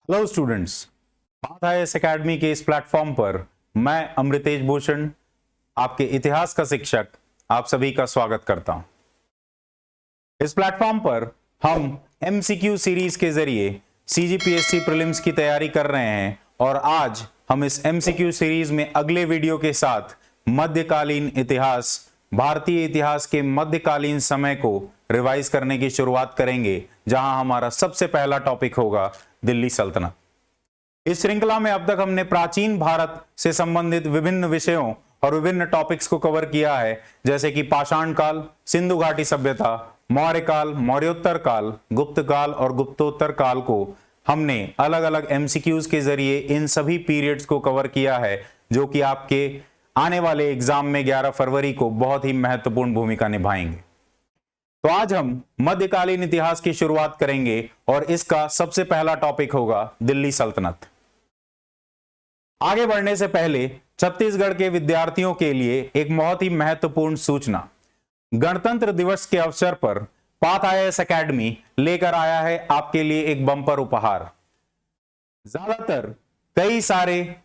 Hello students, path IAS academy के इस platform पर मैं अमृतेश भूषण, आपके इतिहास का शिक्षक, आप सभी का स्वागत करता हूं। इस प्लेटफॉर्म पर हम एमसीक्यू सीरीज के जरिए सीजीपीएससी प्रीलिम्स की तैयारी कर रहे हैं और आज हम इस एमसीक्यू सीरीज में अगले वीडियो के साथ मध्यकालीन इतिहास, भारतीय इतिहास के मध्यकालीन समय को रिवाइज करने की शुरुआत करेंगे, जहां हमारा सबसे पहला टॉपिक होगा दिल्ली सल्तनत। इस श्रृंखला में अब तक हमने प्राचीन भारत से संबंधित विभिन्न विषयों और विभिन्न टॉपिक्स को कवर किया है, जैसे कि पाषाण काल, सिंधु घाटी सभ्यता, मौर्य काल, मौर्योत्तर काल, गुप्त काल और गुप्तोत्तर काल को हमने अलग अलग एमसीक्यूज के जरिए इन सभी पीरियड्स को कवर किया है, जो कि आपके आने वाले एग्जाम में 11 फरवरी को बहुत ही महत्वपूर्ण भूमिका निभाएंगे। तो आज हम मध्यकालीन इतिहास की शुरुआत करेंगे और इसका सबसे पहला टॉपिक होगा दिल्ली सल्तनत। आगे बढ़ने से पहले छत्तीसगढ़ के विद्यार्थियों के लिए एक बहुत ही महत्वपूर्ण सूचना। गणतंत्र दिवस के अवसर पर पाथ आईएएस एकेडमी लेकर आया है आपके लिए एक बम्पर उपहार। ज्यादातर कई सारे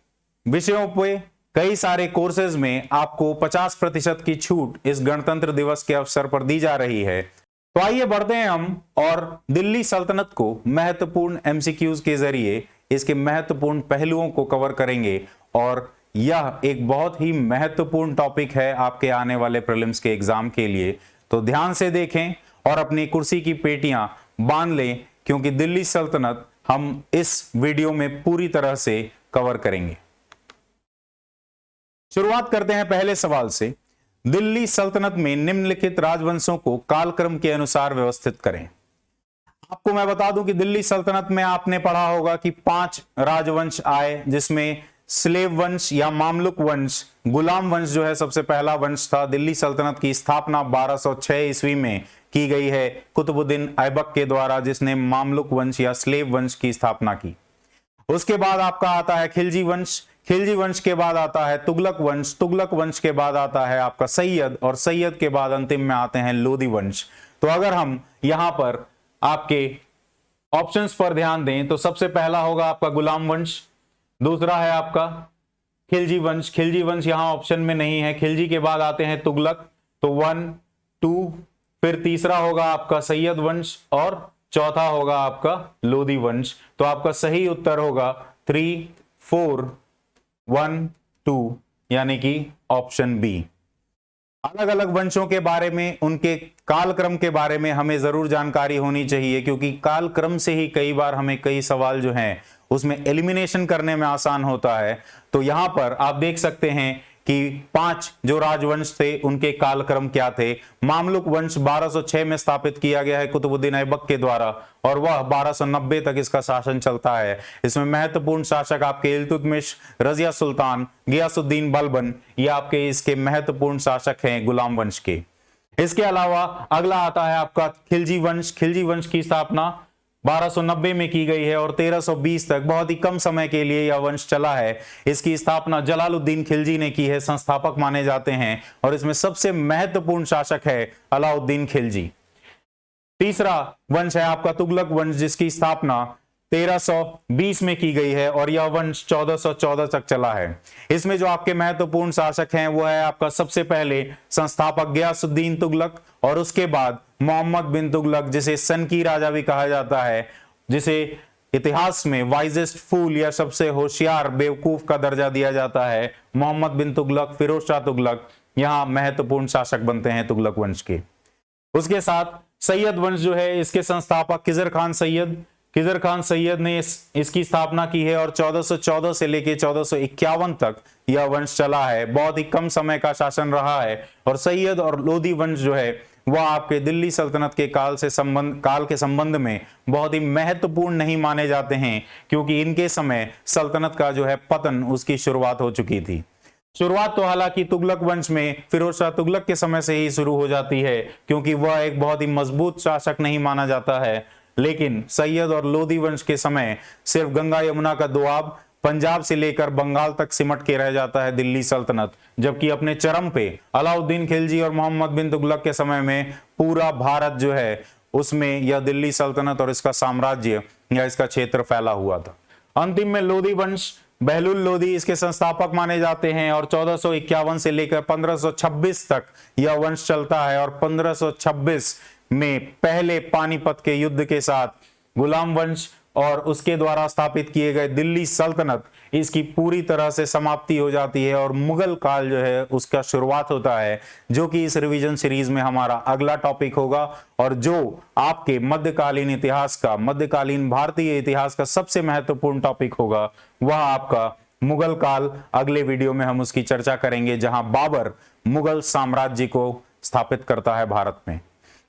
विषयों पे, कई सारे कोर्सेज में आपको 50% की छूट इस गणतंत्र दिवस के अवसर पर दी जा रही है। तो आइए बढ़ते हैं हम और दिल्ली सल्तनत को महत्वपूर्ण एमसीक्यूज के जरिए इसके महत्वपूर्ण पहलुओं को कवर करेंगे और यह एक बहुत ही महत्वपूर्ण टॉपिक है आपके आने वाले प्रीलिम्स के एग्जाम के लिए। तो ध्यान से देखें और अपनी कुर्सी की पेटियां बांध लें, क्योंकि दिल्ली सल्तनत हम इस वीडियो में पूरी तरह से कवर करेंगे। शुरुआत करते हैं पहले सवाल से। दिल्ली सल्तनत में निम्नलिखित राजवंशों को कालक्रम के अनुसार व्यवस्थित करें। आपको मैं बता दूं कि दिल्ली सल्तनत में आपने पढ़ा होगा कि 5 राजवंश आए, जिसमें स्लेव वंश या मामलुक वंश, गुलाम वंश जो है सबसे पहला वंश था। दिल्ली सल्तनत की स्थापना 1206 ईस्वी में की गई है कुतुबुद्दीन ऐबक के द्वारा, जिसने मामलुक वंश या स्लेव वंश की स्थापना की। उसके बाद आपका आता है खिलजी वंश, खिलजी वंश के बाद आता है तुगलक वंश, तुगलक वंश के बाद आता है आपका सैयद, और सैयद के बाद अंतिम में आते हैं लोधी वंश। तो अगर हम यहां पर आपके ऑप्शंस पर ध्यान दें तो सबसे पहला होगा आपका गुलाम वंश, दूसरा है आपका खिलजी वंश। खिलजी वंश यहां ऑप्शन में नहीं है। खिलजी के बाद आते हैं तुगलक, तो 1, 2, फिर तीसरा होगा आपका सैयद वंश और चौथा होगा आपका लोधी वंश। तो आपका सही उत्तर होगा 3, 4, 1, 2, यानी कि ऑप्शन बी। अलग अलग वंशों के बारे में, उनके कालक्रम के बारे में हमें जरूर जानकारी होनी चाहिए, क्योंकि कालक्रम से ही कई बार हमें कई सवाल जो हैं उसमें एलिमिनेशन करने में आसान होता है। तो यहां पर आप देख सकते हैं कि 5 जो राजवंश थे उनके कालक्रम क्या थे। मामलुक वंश 1206 में स्थापित किया गया है कुतुबुद्दीन ऐबक के द्वारा, और वह 1290 तक इसका शासन चलता है। इसमें महत्वपूर्ण शासक आपके इल्तुतमिश, रजिया सुल्तान, गियासुद्दीन बलबन, ये आपके इसके महत्वपूर्ण शासक हैं गुलाम वंश के। इसके अलावा अगला आता है आपका खिलजी वंश। खिलजी वंश की स्थापना 1290 में की गई है और 1320 तक बहुत ही कम समय के लिए यह वंश चला है। इसकी स्थापना जलालुद्दीन खिलजी ने की है, संस्थापक माने जाते हैं, और इसमें सबसे महत्वपूर्ण शासक है अलाउद्दीन खिलजी। तीसरा वंश है आपका तुगलक वंश, जिसकी स्थापना 1320 में की गई है और यह वंश 1414 तक चला है। इसमें जो आपके महत्वपूर्ण शासक हैं वो है आपका सबसे पहले संस्थापक गियासुद्दीन तुगलक, और उसके बाद मोहम्मद बिन तुगलक, जिसे सन की राजा भी कहा जाता है, जिसे इतिहास में वाइजेस्ट फूल या सबसे होशियार बेवकूफ का दर्जा दिया जाता है। मोहम्मद बिन तुगलक, फिरोज शाह तुगलक यहां महत्वपूर्ण शासक बनते हैं तुगलक वंश के। उसके साथ सैयद वंश जो है, इसके संस्थापक खिजर खान सैयद, खिजर खान सैयद ने इसकी स्थापना की है और 1414 से लेकर 1451 तक यह वंश चला है। बहुत ही कम समय का शासन रहा है। और सैयद और लोधी वंश जो है वह आपके दिल्ली सल्तनत के काल के संबंध में बहुत ही महत्वपूर्ण नहीं माने जाते हैं, क्योंकि इनके समय सल्तनत का जो है पतन, उसकी शुरुआत हो चुकी थी। शुरुआत तो हालांकि तुगलक वंश में फिरोज शाह तुगलक के समय से ही शुरू हो जाती है, क्योंकि वह एक बहुत ही मजबूत शासक नहीं माना जाता है। लेकिन सैयद और लोधी वंश के समय सिर्फ गंगा यमुना का दोआब पंजाब से लेकर बंगाल तक सिमट के रह जाता है दिल्ली सल्तनत, जबकि अपने चरम पे अलाउद्दीन खिलजी और मोहम्मद बिन तुगलक के समय में पूरा भारत जो है उसमें यह दिल्ली सल्तनत और इसका साम्राज्य या इसका क्षेत्र फैला हुआ था। अंतिम में लोधी वंश, बहलुल लोधी इसके संस्थापक माने जाते हैं और 1451 से लेकर 1526 तक यह वंश चलता है। और 1526 में पहले पानीपत के युद्ध के साथ गुलाम वंश और उसके द्वारा स्थापित किए गए दिल्ली सल्तनत, इसकी पूरी तरह से समाप्ति हो जाती है और मुगल काल जो है उसका शुरुआत होता है, जो कि इस रिवीजन सीरीज में हमारा अगला टॉपिक होगा और जो आपके मध्यकालीन इतिहास का, मध्यकालीन भारतीय इतिहास का सबसे महत्वपूर्ण टॉपिक होगा वह आपका मुगल काल। अगले वीडियो में हम उसकी चर्चा करेंगे, जहां बाबर मुगल साम्राज्य को स्थापित करता है भारत में।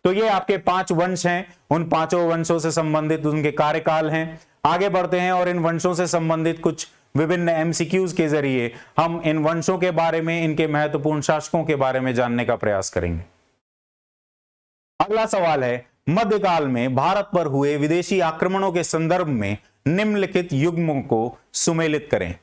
तो ये आपके 5 वंश हैं, उन 5 वंशों से संबंधित उनके कार्यकाल हैं। आगे बढ़ते हैं और इन वंशों से संबंधित कुछ विभिन्न एमसीक्यूज के जरिए हम इन वंशों के बारे में, इनके महत्वपूर्ण शासकों के बारे में जानने का प्रयास करेंगे। अगला सवाल है, मध्यकाल में भारत पर हुए विदेशी आक्रमणों के संदर्भ में निम्नलिखित युग्मों को सुमेलित करें।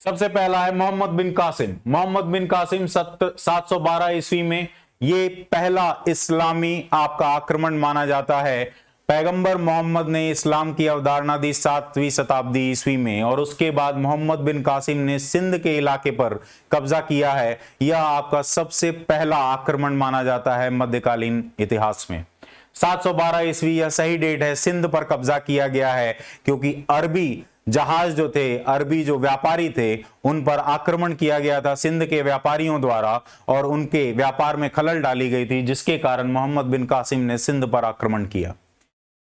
सबसे पहला है मोहम्मद बिन कासिम। मोहम्मद बिन कासिम 712 ईस्वी में ये पहला इस्लामी आपका आक्रमण माना जाता है। पैगंबर मोहम्मद ने इस्लाम की अवधारणा दी 7वीं शताब्दी ईस्वी में और उसके बाद मोहम्मद बिन कासिम ने सिंध के इलाके पर कब्जा किया है। यह आपका सबसे पहला आक्रमण माना जाता है मध्यकालीन इतिहास में। 712 ईस्वी यह सही डेट है। सिंध पर कब्जा किया गया है क्योंकि अरबी जहाज जो थे, अरबी जो व्यापारी थे, उन पर आक्रमण किया गया था सिंध के व्यापारियों द्वारा और उनके व्यापार में खलल डाली गई थी, जिसके कारण मोहम्मद बिन कासिम ने सिंध पर आक्रमण किया।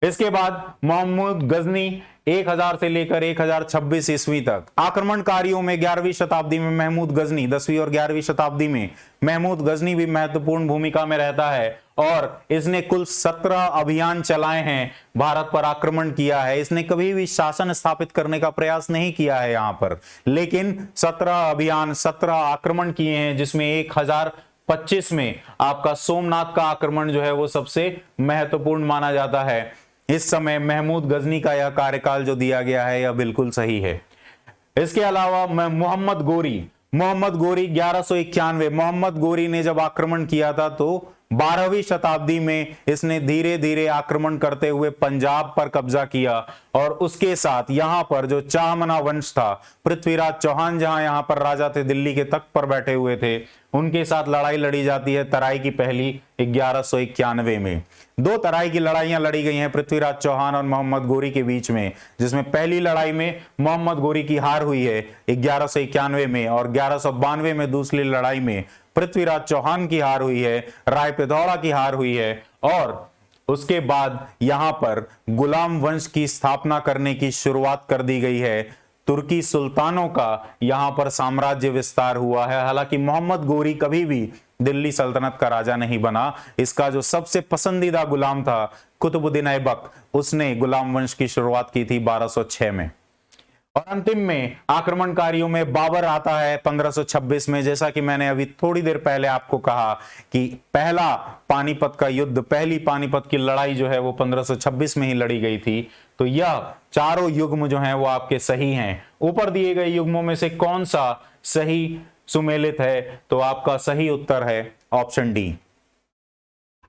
इसके बाद महमूद गजनी 1000 से लेकर 1026 ईस्वी तक आक्रमणकारियों में 11वीं शताब्दी में महमूद गजनी, 10वीं और 11वीं शताब्दी में महमूद गजनी भी महत्वपूर्ण भूमिका में रहता है और इसने कुल 17 अभियान चलाए हैं, भारत पर आक्रमण किया है। इसने कभी भी शासन स्थापित करने का प्रयास नहीं किया है यहां पर, लेकिन 17 अभियान, 17 आक्रमण किए हैं, जिसमें 1025 में आपका सोमनाथ का आक्रमण जो है वो सबसे महत्वपूर्ण माना जाता है। इस समय महमूद गजनी का यह कार्यकाल जो दिया गया है यह बिल्कुल सही है। इसके अलावा मोहम्मद गोरी 1191, मोहम्मद गोरी ने जब आक्रमण किया था तो 12वीं शताब्दी में इसने धीरे धीरे आक्रमण करते हुए पंजाब पर कब्जा किया और उसके साथ यहां पर जो चाहमना वंश था, पृथ्वीराज चौहान जहां यहां पर राजा थे, दिल्ली के तख्त पर बैठे हुए थे, उनके साथ लड़ाई लड़ी जाती है तराई की पहली 1191 में। 2 तराई की लड़ाइयां लड़ी गई हैं पृथ्वीराज चौहान और मोहम्मद गोरी के बीच में, जिसमें पहली लड़ाई में मोहम्मद गोरी की हार हुई है 1191 में और 1192 में दूसरी लड़ाई में पृथ्वीराज चौहान की हार हुई है, राय पिथौरा की हार हुई है और उसके बाद यहां पर गुलाम वंश की स्थापना करने की शुरुआत कर दी गई है। तुर्की सुल्तानों का यहां पर साम्राज्य विस्तार हुआ है। हालांकि मोहम्मद गोरी कभी भी दिल्ली सल्तनत का राजा नहीं बना। इसका जो सबसे पसंदीदा गुलाम था कुतुबुद्दीन ऐबक, उसने गुलाम वंश की शुरुआत की थी 1206 में। और अंतिम में आक्रमणकारियों में बाबर आता है 1526 में। जैसा कि मैंने अभी थोड़ी देर पहले आपको कहा कि पहला पानीपत का युद्ध, पहली पानीपत की लड़ाई जो है वो 1526 में ही लड़ी गई थी। तो यह चारों युग्म जो हैं वो आपके सही हैं। ऊपर दिए गए युग्मों में से कौन सा सही सुमेलित है? तो आपका सही उत्तर है ऑप्शन डी।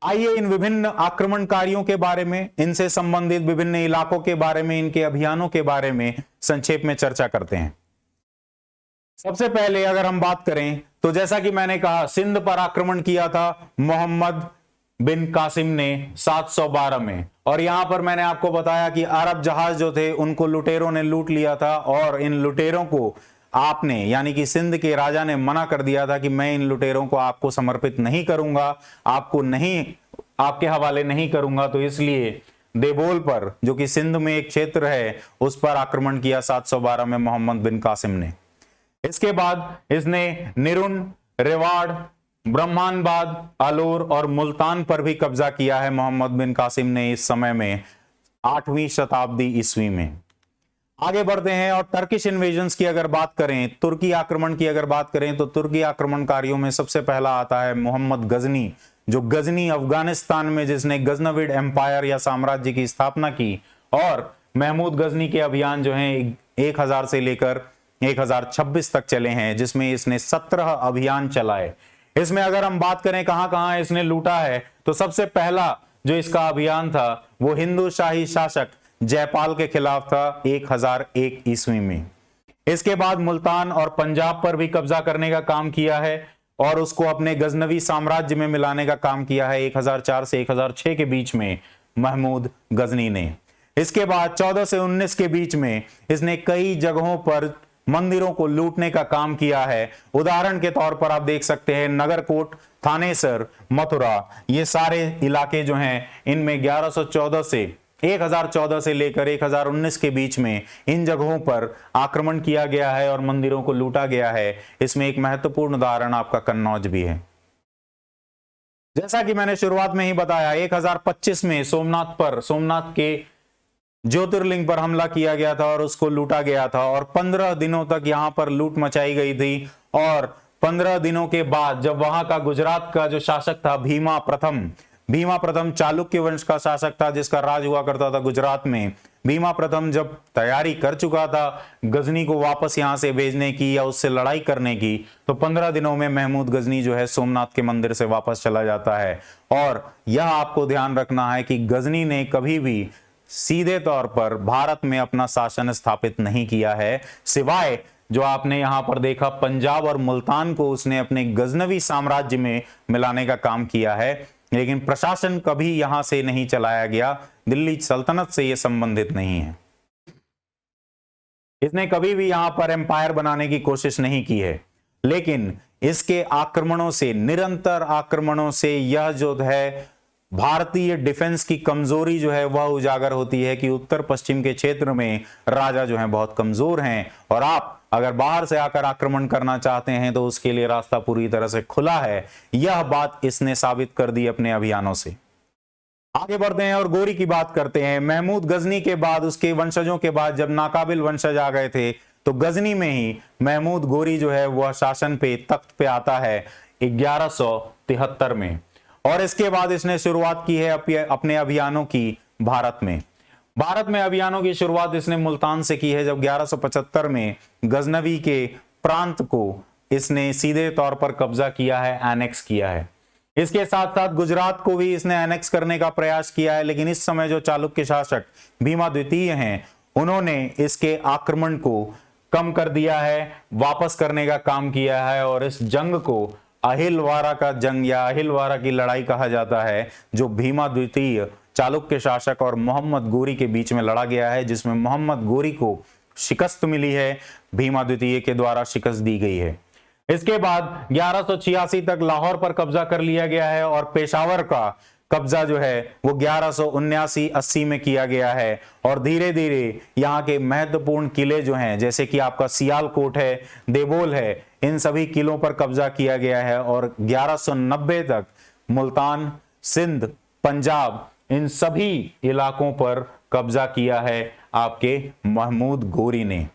आइए इन विभिन्न आक्रमणकारियों के बारे में, इनसे संबंधित विभिन्न इलाकों के बारे में, इनके अभियानों के बारे में संक्षेप में चर्चा करते हैं। सबसे पहले अगर हम बात करें तो जैसा कि मैंने कहा, सिंध पर आक्रमण किया था मोहम्मद बिन कासिम ने 712 में और यहां पर मैंने आपको बताया कि अरब जहाज जो थे उनको लुटेरों ने लूट लिया था और इन लुटेरों को आपने, यानी कि सिंध के राजा ने मना कर दिया था कि मैं इन लुटेरों को आपको समर्पित नहीं करूंगा, आपको नहीं, आपके हवाले नहीं करूंगा। तो इसलिए देबोल पर, जो कि सिंध में एक क्षेत्र है, उस पर आक्रमण किया 712 में मोहम्मद बिन कासिम ने। इसके बाद इसने निरुन, रेवाड़, ब्रह्मानबाद, आलोर और मुल्तान पर भी कब्जा किया है मोहम्मद बिन कासिम ने इस समय में 8वीं शताब्दी ईस्वी में। आगे बढ़ते हैं और टर्किश इन्वेजन्स की अगर बात करें, तुर्की आक्रमण की अगर बात करें तो तुर्की आक्रमणकारियों में सबसे पहला आता है मोहम्मद गजनी, जो गजनी अफगानिस्तान में, जिसने गजनविड एम्पायर या साम्राज्य की स्थापना की। और महमूद गजनी के अभियान जो हैं 1000 से लेकर 1026 तक चले हैं, जिसमें इसने 17 अभियान चलाए। इसमें अगर हम बात करें कहां कहां इसने लूटा है, तो सबसे पहला जो इसका अभियान था वो हिंदू शाही शासक जयपाल के खिलाफ था 1001 ईस्वी में। इसके बाद मुल्तान और पंजाब पर भी कब्जा करने का काम किया है और उसको अपने गजनवी साम्राज्य में मिलाने का काम किया है 1004 से 1006 के बीच में महमूद गजनी ने। इसके बाद 14 से 19 के बीच में इसने कई जगहों पर मंदिरों को लूटने का काम किया है। उदाहरण के तौर पर आप देख सकते हैं नगरकोट, थानेसर, मथुरा, ये सारे इलाके जो हैं इनमें 1014 से लेकर 1019 के बीच में इन जगहों पर आक्रमण किया गया है और मंदिरों को लूटा गया है। इसमें एक महत्वपूर्ण उदाहरण आपका कन्नौज भी है। जैसा कि मैंने शुरुआत में ही बताया 1025 में सोमनाथ के ज्योतिर्लिंग पर हमला किया गया था और उसको लूटा गया था और 15 दिनों तक यहां पर लूट मचाई गई थी। और 15 दिनों के बाद जब वहां का गुजरात का जो शासक था भीमा प्रथम चालुक्य वंश का शासक था जिसका राज हुआ करता था गुजरात में। भीमा प्रथम जब तैयारी कर चुका था गजनी को वापस यहां से भेजने की या उससे लड़ाई करने की, तो 15 दिनों में महमूद गजनी जो है सोमनाथ के मंदिर से वापस चला जाता है। और यह आपको ध्यान रखना है कि गजनी ने कभी भी सीधे तौर पर भारत में अपना शासन स्थापित नहीं किया है, सिवाय जो आपने यहां पर देखा पंजाब और मुल्तान को उसने अपने गजनवी साम्राज्य में मिलाने का काम किया है, लेकिन प्रशासन कभी यहां से नहीं चलाया गया। दिल्ली सल्तनत से यह संबंधित नहीं है। इसने कभी भी यहां पर एम्पायर बनाने की कोशिश नहीं की है, लेकिन इसके आक्रमणों से, निरंतर आक्रमणों से यह जो है भारतीय डिफेंस की कमजोरी जो है वह उजागर होती है कि उत्तर पश्चिम के क्षेत्र में राजा जो हैं बहुत कमजोर हैं और आप अगर बाहर से आकर आक्रमण करना चाहते हैं तो उसके लिए रास्ता पूरी तरह से खुला है। यह बात इसने साबित कर दी अपने अभियानों से। आगे बढ़ते हैं और गोरी की बात करते हैं। महमूद गजनी के बाद, उसके वंशजों के बाद जब नाकाबिल वंशज आ गए थे तो गजनी में ही महमूद गोरी जो है वह शासन पे, तख्त पे आता है 1173 में। और इसके बाद इसने शुरुआत की है अपने अभियानों की भारत में अभियानों की शुरुआत इसने मुल्तान से की है, जब 1175 में गजनवी के प्रांत को इसने सीधे तौर पर कब्जा किया है, एनेक्स किया है। इसके साथ साथ गुजरात को भी इसने एनेक्स करने का प्रयास किया है, लेकिन इस समय जो चालुक्य शासक भीमा द्वितीय हैं उन्होंने इसके आक्रमण को कम कर दिया है, वापस करने का काम किया है और इस जंग को अहिलवारा का जंग या अहिलवारा की लड़ाई कहा जाता है, जो भीमा द्वितीय चालुक्य शासक और मोहम्मद गोरी के बीच में लड़ा गया है, जिसमें मोहम्मद गोरी को शिकस्त मिली है, भीमा द्वितीय के द्वारा शिकस्त दी गई है। इसके बाद 1186 तक लाहौर पर कब्जा कर लिया गया है और पेशावर का कब्जा जो है वो 1179-80 में किया गया है और धीरे धीरे यहाँ के महत्वपूर्ण किले जो हैं, जैसे कि आपका सियालकोट है, देवोल है, इन सभी किलों पर कब्जा किया गया है और 1190 तक मुल्तान, सिंध, पंजाब, इन सभी इलाकों पर कब्जा किया है आपके महमूद गोरी ने।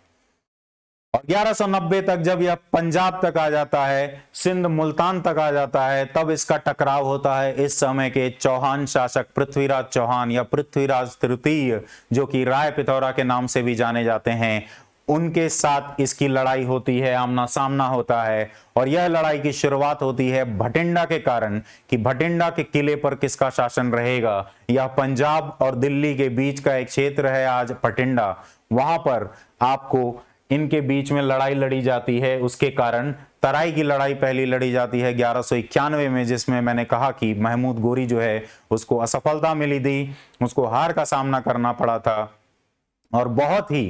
और 1190 तक जब यह पंजाब तक आ जाता है, सिंध, मुल्तान तक आ जाता है, तब इसका टकराव होता है इस समय के चौहान शासक पृथ्वीराज चौहान या पृथ्वीराज तृतीय, जो कि राय पिथौरा के नाम से भी जाने जाते हैं, उनके साथ इसकी लड़ाई होती है, आमना सामना होता है। और यह लड़ाई की शुरुआत होती है भटिंडा के कारण कि भटिंडा के किले पर किसका शासन रहेगा। यह पंजाब और दिल्ली के बीच का एक क्षेत्र है आज भटिंडा, वहां पर आपको इनके बीच में लड़ाई लड़ी जाती है। उसके कारण तराई की लड़ाई पहली लड़ी जाती है 1191 में, जिसमें मैंने कहा कि महमूद गोरी जो है उसको असफलता मिली थी, उसको हार का सामना करना पड़ा था और बहुत ही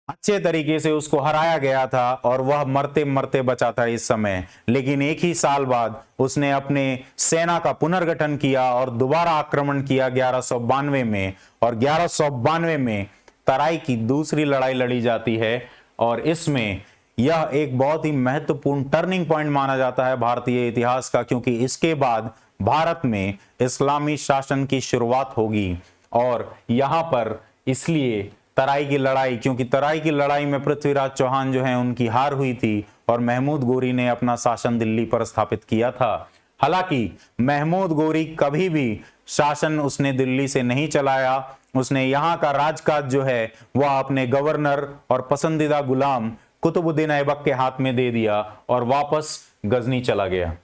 अच्छे तरीके से उसको हराया गया था और वह मरते मरते बचा था इस समय। लेकिन एक ही साल बाद उसने अपने सेना का पुनर्गठन किया और दोबारा आक्रमण किया 1192 में और 1192 में तराई की दूसरी लड़ाई लड़ी जाती है और इसमें यह एक बहुत ही महत्वपूर्ण टर्निंग पॉइंट माना जाता है भारतीय इतिहास का, क्योंकि इसके बाद भारत में इस्लामी शासन की शुरुआत होगी। और यहां पर इसलिए तराई की लड़ाई, क्योंकि तराई की लड़ाई में पृथ्वीराज चौहान जो है उनकी हार हुई थी और महमूद गोरी ने अपना शासन दिल्ली पर स्थापित किया था। हालांकि महमूद गोरी कभी भी शासन उसने दिल्ली से नहीं चलाया, उसने यहाँ का राजकाज जो है वह अपने गवर्नर और पसंदीदा गुलाम कुतुबुद्दीन ऐबक के हाथ में दे दिया और वापस गजनी चला गया।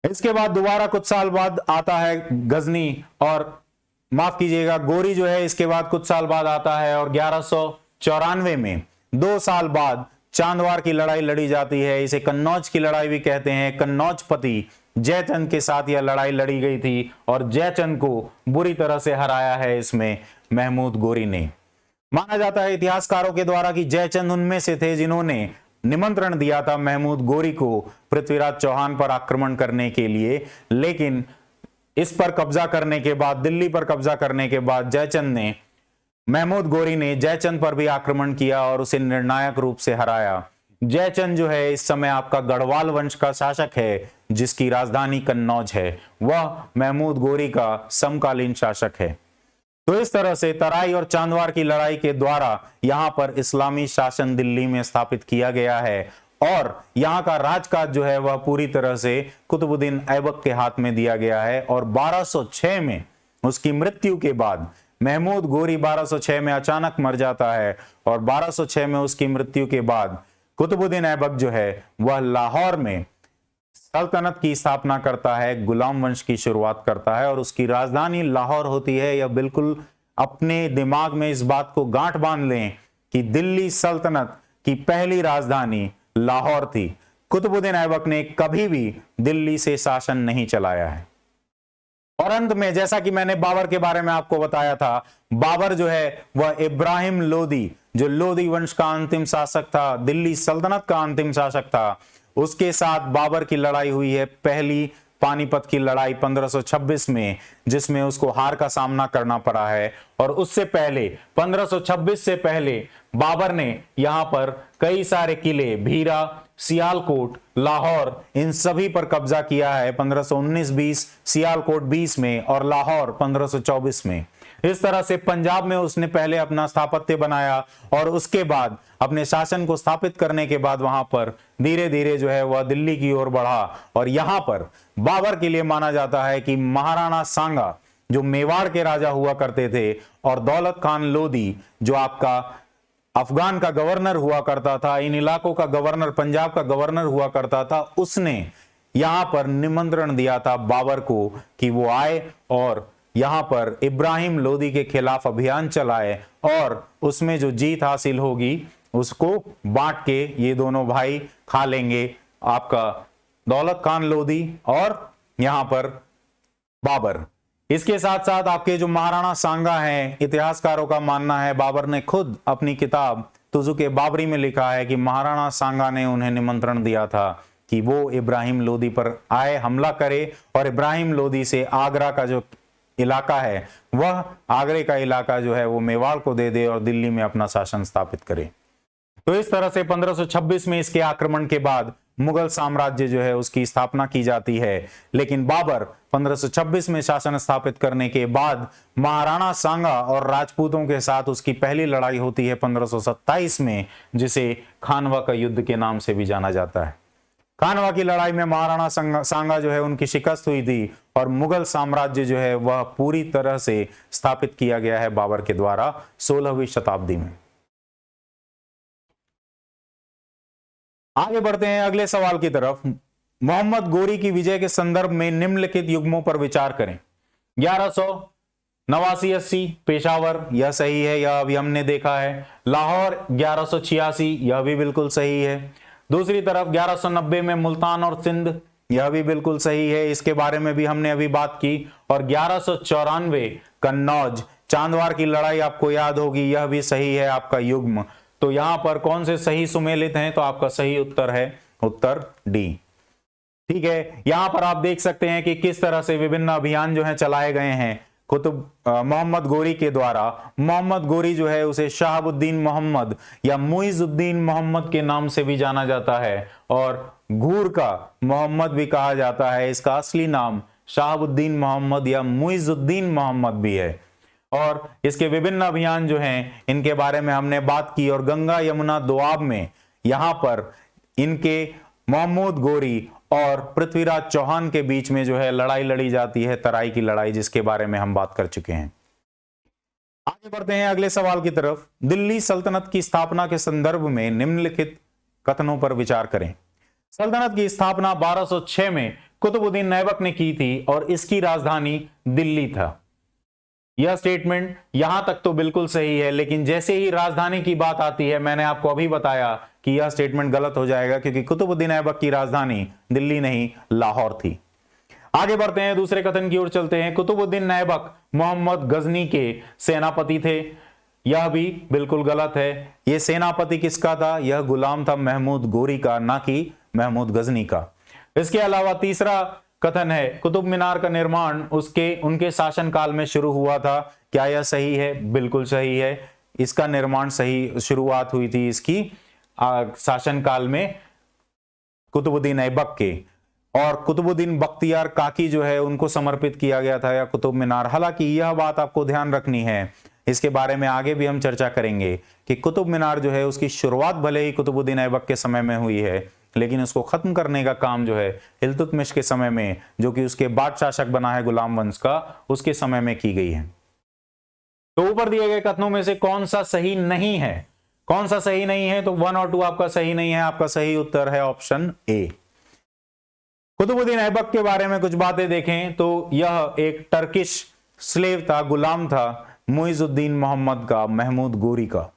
इसके बाद दोबारा कुछ साल बाद आता है गजनी और माफ कीजिएगा, गोरी जो है इसके बाद कुछ साल बाद आता है और 1194 में 2 साल बाद चांदवार की लड़ाई लड़ी जाती है। इसे कन्नौज की लड़ाई भी कहते हैं। कन्नौज पति जयचंद के साथ यह लड़ाई लड़ी गई थी और जयचंद को बुरी तरह से हराया है इसमें महमूद गोरी ने। माना जाता है इतिहासकारों के द्वारा कि जयचंद उनमें से थे जिन्होंने निमंत्रण दिया था महमूद गोरी को पृथ्वीराज चौहान पर आक्रमण करने के लिए, लेकिन इस पर कब्जा करने के बाद, दिल्ली पर कब्जा करने के बाद जयचंद ने, महमूद गोरी ने जयचंद पर भी आक्रमण किया और उसे निर्णायक रूप से हराया। जयचंद जो है इस समय आपका गढ़वाल वंश का शासक है जिसकी राजधानी कन्नौज है। वह महमूद गोरी का समकालीन शासक है। तो इस तरह से तराई और चांदवार की लड़ाई के द्वारा यहां पर इस्लामी शासन दिल्ली में स्थापित किया गया है और यहां का राजकाज जो है वह पूरी तरह से कुतुबुद्दीन ऐबक के हाथ में दिया गया है। और 1206 में उसकी मृत्यु के बाद, महमूद गोरी 1206 में अचानक मर जाता है और 1206 में उसकी मृत्यु के बाद कुतुबुद्दीन ऐबक जो है वह लाहौर में सल्तनत की स्थापना करता है, गुलाम वंश की शुरुआत करता है और उसकी राजधानी लाहौर होती है। यह बिल्कुल अपने दिमाग में इस बात को गांठ बांध लें कि दिल्ली सल्तनत की पहली राजधानी लाहौर थी। कुतुबुद्दीन ऐबक ने कभी भी दिल्ली से शासन नहीं चलाया है। और अंत में, जैसा कि मैंने बाबर के बारे में आपको बताया था, बाबर जो है वह इब्राहिम लोदी, जो लोदी वंश का अंतिम शासक था, दिल्ली सल्तनत का अंतिम शासक था, उसके साथ बाबर की लड़ाई हुई है, पहली पानीपत की लड़ाई 1526 में, जिसमें उसको हार का सामना करना पड़ा है। और उससे पहले 1526 से पहले बाबर ने यहां पर कई सारे किले, भीरा, सियालकोट, लाहौर, इन सभी पर कब्जा किया है 1519-20, सियालकोट 20 में और लाहौर 1524 में। इस तरह से पंजाब में उसने पहले अपना स्थापत्य बनाया और उसके बाद अपने शासन को स्थापित करने के बाद वहां पर धीरे धीरे जो है वह दिल्ली की ओर बढ़ा। और यहां पर बाबर के लिए माना जाता है कि महाराणा सांगा जो मेवाड़ के राजा हुआ करते थे और दौलत खान लोदी जो आपका अफगान का गवर्नर हुआ करता था, इन इलाकों का गवर्नर, पंजाब का गवर्नर हुआ करता था, उसने यहां पर निमंत्रण दिया था बाबर को कि वो आए और यहां पर इब्राहिम लोदी के खिलाफ अभियान चलाए और उसमें जो जीत हासिल होगी उसको बांट के ये दोनों भाई खा लेंगे, आपका दौलत खान लोदी और यहां पर बाबर। इसके साथ साथ आपके जो महाराणा सांगा हैं, इतिहासकारों का मानना है, बाबर ने खुद अपनी किताब तुजुक बाबरी में लिखा है कि महाराणा सांगा ने उन्हें निमंत्रण दिया था कि वो इब्राहिम लोदी पर आए, हमला करे और इब्राहिम लोदी से आगरा का जो इलाका है, वह आगरे का इलाका जो है वो मेवाड़ को दे दे और दिल्ली में अपना शासन स्थापित करे। तो इस तरह से 1526 में इसके आक्रमण के बाद मुगल साम्राज्य जो है उसकी स्थापना की जाती है। लेकिन बाबर 1526 में शासन स्थापित करने के बाद महाराणा सांगा और राजपूतों के साथ उसकी पहली लड़ाई होती है 1527 में, जिसे खानवा का युद्ध के नाम से भी जाना जाता है। खानवा की लड़ाई में महाराणा सांगा जो है उनकी शिकस्त हुई थी और मुगल साम्राज्य जो है वह पूरी तरह से स्थापित किया गया है बाबर के द्वारा 16वीं शताब्दी में। आगे बढ़ते हैं अगले सवाल की तरफ। मोहम्मद गोरी की विजय के संदर्भ में निम्नलिखित युग्मों पर विचार करें। 1189-80 पेशावर, यह सही है, यह अभी हमने देखा है। लाहौर 1186, यह भी बिल्कुल सही है। दूसरी तरफ 1190 में मुल्तान और सिंध, यह भी बिल्कुल सही है, इसके बारे में भी हमने अभी बात की। और 1194 कन्नौज, चांदवार की लड़ाई आपको याद होगी, यह भी सही है आपका युग्म। तो यहां पर कौन से सही सुमेलित हैं? तो आपका सही उत्तर है उत्तर डी। ठीक है, यहां पर आप देख सकते हैं कि किस तरह से विभिन्न अभियान जो हैं चलाए गए हैं मोहम्मद गोरी के द्वारा। मोहम्मद गोरी जो है उसे शहाबुद्दीन मोहम्मद या मुइजुद्दीन मोहम्मद के नाम से भी जाना जाता है और घूर का मोहम्मद भी कहा जाता है। इसका असली नाम शहाबुद्दीन मोहम्मद या मुइजुद्दीन मोहम्मद भी है। और इसके विभिन्न अभियान जो हैं इनके बारे में हमने बात की। और गंगा यमुना दोआब में यहां पर इनके महमूद गोरी और पृथ्वीराज चौहान के बीच में जो है लड़ाई लड़ी जाती है, तराई की लड़ाई, जिसके बारे में हम बात कर चुके हैं। आगे बढ़ते हैं अगले सवाल की तरफ। दिल्ली सल्तनत की स्थापना के संदर्भ में निम्नलिखित कथनों पर विचार करें। सल्तनत की स्थापना 1206 में कुतुबुद्दीन ऐबक ने की थी और इसकी राजधानी दिल्ली था। यह स्टेटमेंट यहां तक तो बिल्कुल सही है, लेकिन जैसे ही राजधानी की बात आती है, मैंने आपको अभी बताया कि यह स्टेटमेंट गलत हो जाएगा, क्योंकि कुतुबुद्दीन ऐबक की राजधानी दिल्ली नहीं लाहौर थी। आगे बढ़ते हैं, दूसरे कथन की ओर चलते हैं। कुतुबुद्दीन ऐबक मोहम्मद गजनी के सेनापति थे। यह भी बिल्कुल गलत है। यह सेनापति किसका था? यह गुलाम था महमूद गोरी का, ना कि महमूद गजनी का। इसके अलावा तीसरा कथन है कुतुब मीनार का निर्माण उनके शासनकाल में शुरू हुआ था। क्या यह सही है? बिल्कुल सही है। इसका निर्माण सही शुरुआत हुई थी इसकी शासनकाल में कुतुबुद्दीन ऐबक के, और कुतुबुद्दीन बख्तियार काकी जो है उनको समर्पित किया गया था या कुतुब मीनार। हालांकि यह बात आपको ध्यान रखनी है, इसके बारे में आगे भी हम चर्चा करेंगे कि कुतुब मीनार जो है उसकी शुरुआत भले ही कुतुबुद्दीन ऐबक के समय में हुई है, लेकिन उसको खत्म करने का काम जो है इल्तुतमिश के समय में, जो कि उसके बाद शासक बना है गुलाम वंश का, उसके समय में की गई है। तो ऊपर दिए गए कथनों में से कौन सा सही नहीं है? कौन सा सही नहीं है? तो 1 और 2 आपका सही नहीं है। आपका सही उत्तर है ऑप्शन ए। कुतुबुद्दीन ऐबक के बारे में कुछ बातें देखें तो यह एक टर्किश स्लेव था, गुलाम था मुइजुद्दीन मोहम्मद का, महमूद गोरी का।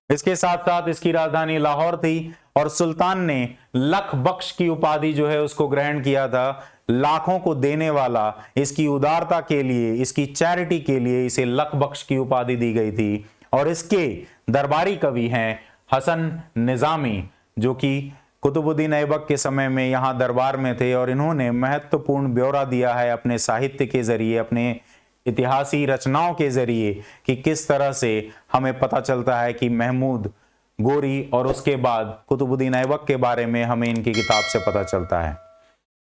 इसके साथ साथ इसकी राजधानी लाहौर थी, और सुल्तान ने लख बख्श की उपाधि जो है उसको ग्रहण किया था। लाखों को देने वाला, इसकी उदारता के लिए, इसकी चैरिटी के लिए इसे लख बख्श की उपाधि दी गई थी। और इसके दरबारी कवि हैं हसन निजामी, जो कि कुतुबुद्दीन ऐबक के समय में यहां दरबार में थे, और इन्होंने महत्वपूर्ण ब्यौरा दिया है अपने साहित्य के जरिए, अपने इतिहासी रचनाओं के जरिए, कि किस तरह से हमें पता चलता है कि महमूद गोरी और उसके बाद कुतुबुद्दीन ऐबक के बारे में हमें इनकी किताब से पता चलता है।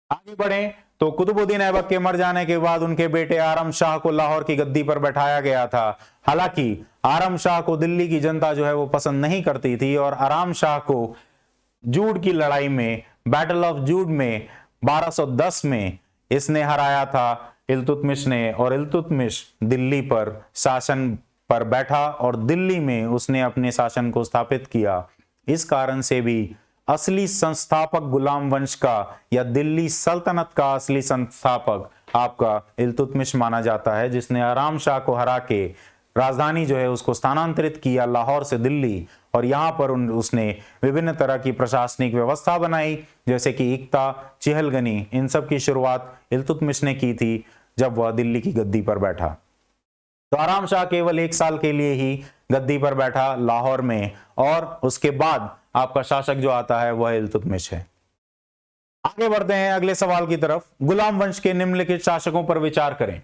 आगे बढ़ें तो कुतुबुद्दीन ऐबक के मर जाने के बाद उनके बेटे आरम शाह को लाहौर की गद्दी पर बैठाया गया था। हालांकि आरम शाह को दिल्ली की जनता जो है वो पसंद नहीं करती थी, और आरम शाह को जूड की लड़ाई में, बैटल ऑफ जूड में 1210 में इसने हराया था इल्तुतमिश ने, और इल्तुतमिश दिल्ली पर शासन पर बैठा और दिल्ली में उसने अपने शासन को स्थापित किया। इस कारण से भी असली संस्थापक गुलाम वंश का या दिल्ली सल्तनत का असली संस्थापक आपका इल्तुतमिश माना जाता है, जिसने आराम शाह को हरा के राजधानी जो है उसको स्थानांतरित किया लाहौर से दिल्ली, और यहां पर उसने विभिन्न तरह की प्रशासनिक व्यवस्था बनाई, जैसे कि इक्ता, चिहलगनी, इन सब की शुरुआत इल्तुतमिश ने की थी जब वह दिल्ली की गद्दी पर बैठा। तो आराम शाह केवल 1 साल के लिए ही गद्दी पर बैठा लाहौर में, और उसके बाद आपका शासक जो आता है वह इल्तुतमिश है। आगे बढ़ते हैं अगले सवाल की तरफ। गुलाम वंश के निम्नलिखित शासकों पर विचार करें।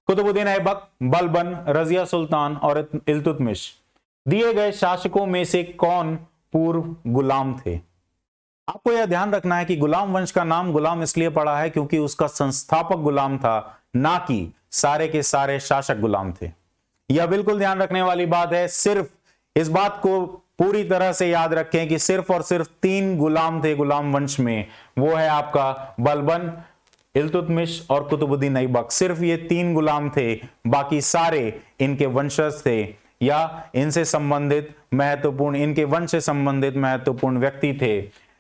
कुतुबुद्दीन ऐबक, बलबन, रजिया सुल्तान और इल्तुतमिश। दिए गए शासकों में से कौन पूर्व गुलाम थे? आपको यह ध्यान रखना है कि गुलाम वंश का नाम गुलाम इसलिए पड़ा है क्योंकि उसका संस्थापक गुलाम था, ना कि सारे के सारे शासक गुलाम थे। यह बिल्कुल ध्यान रखने वाली बात है। सिर्फ इस बात को पूरी तरह से याद रखें कि सिर्फ और सिर्फ 3 गुलाम थे गुलाम वंश में, वो है आपका बलबन, इल्तुतमिश और कुतुबुद्दीन ऐबक। सिर्फ ये 3 गुलाम थे, बाकी सारे इनके वंशज थे या इनसे संबंधित महत्वपूर्ण, इनके वंश से संबंधित महत्वपूर्ण व्यक्ति थे,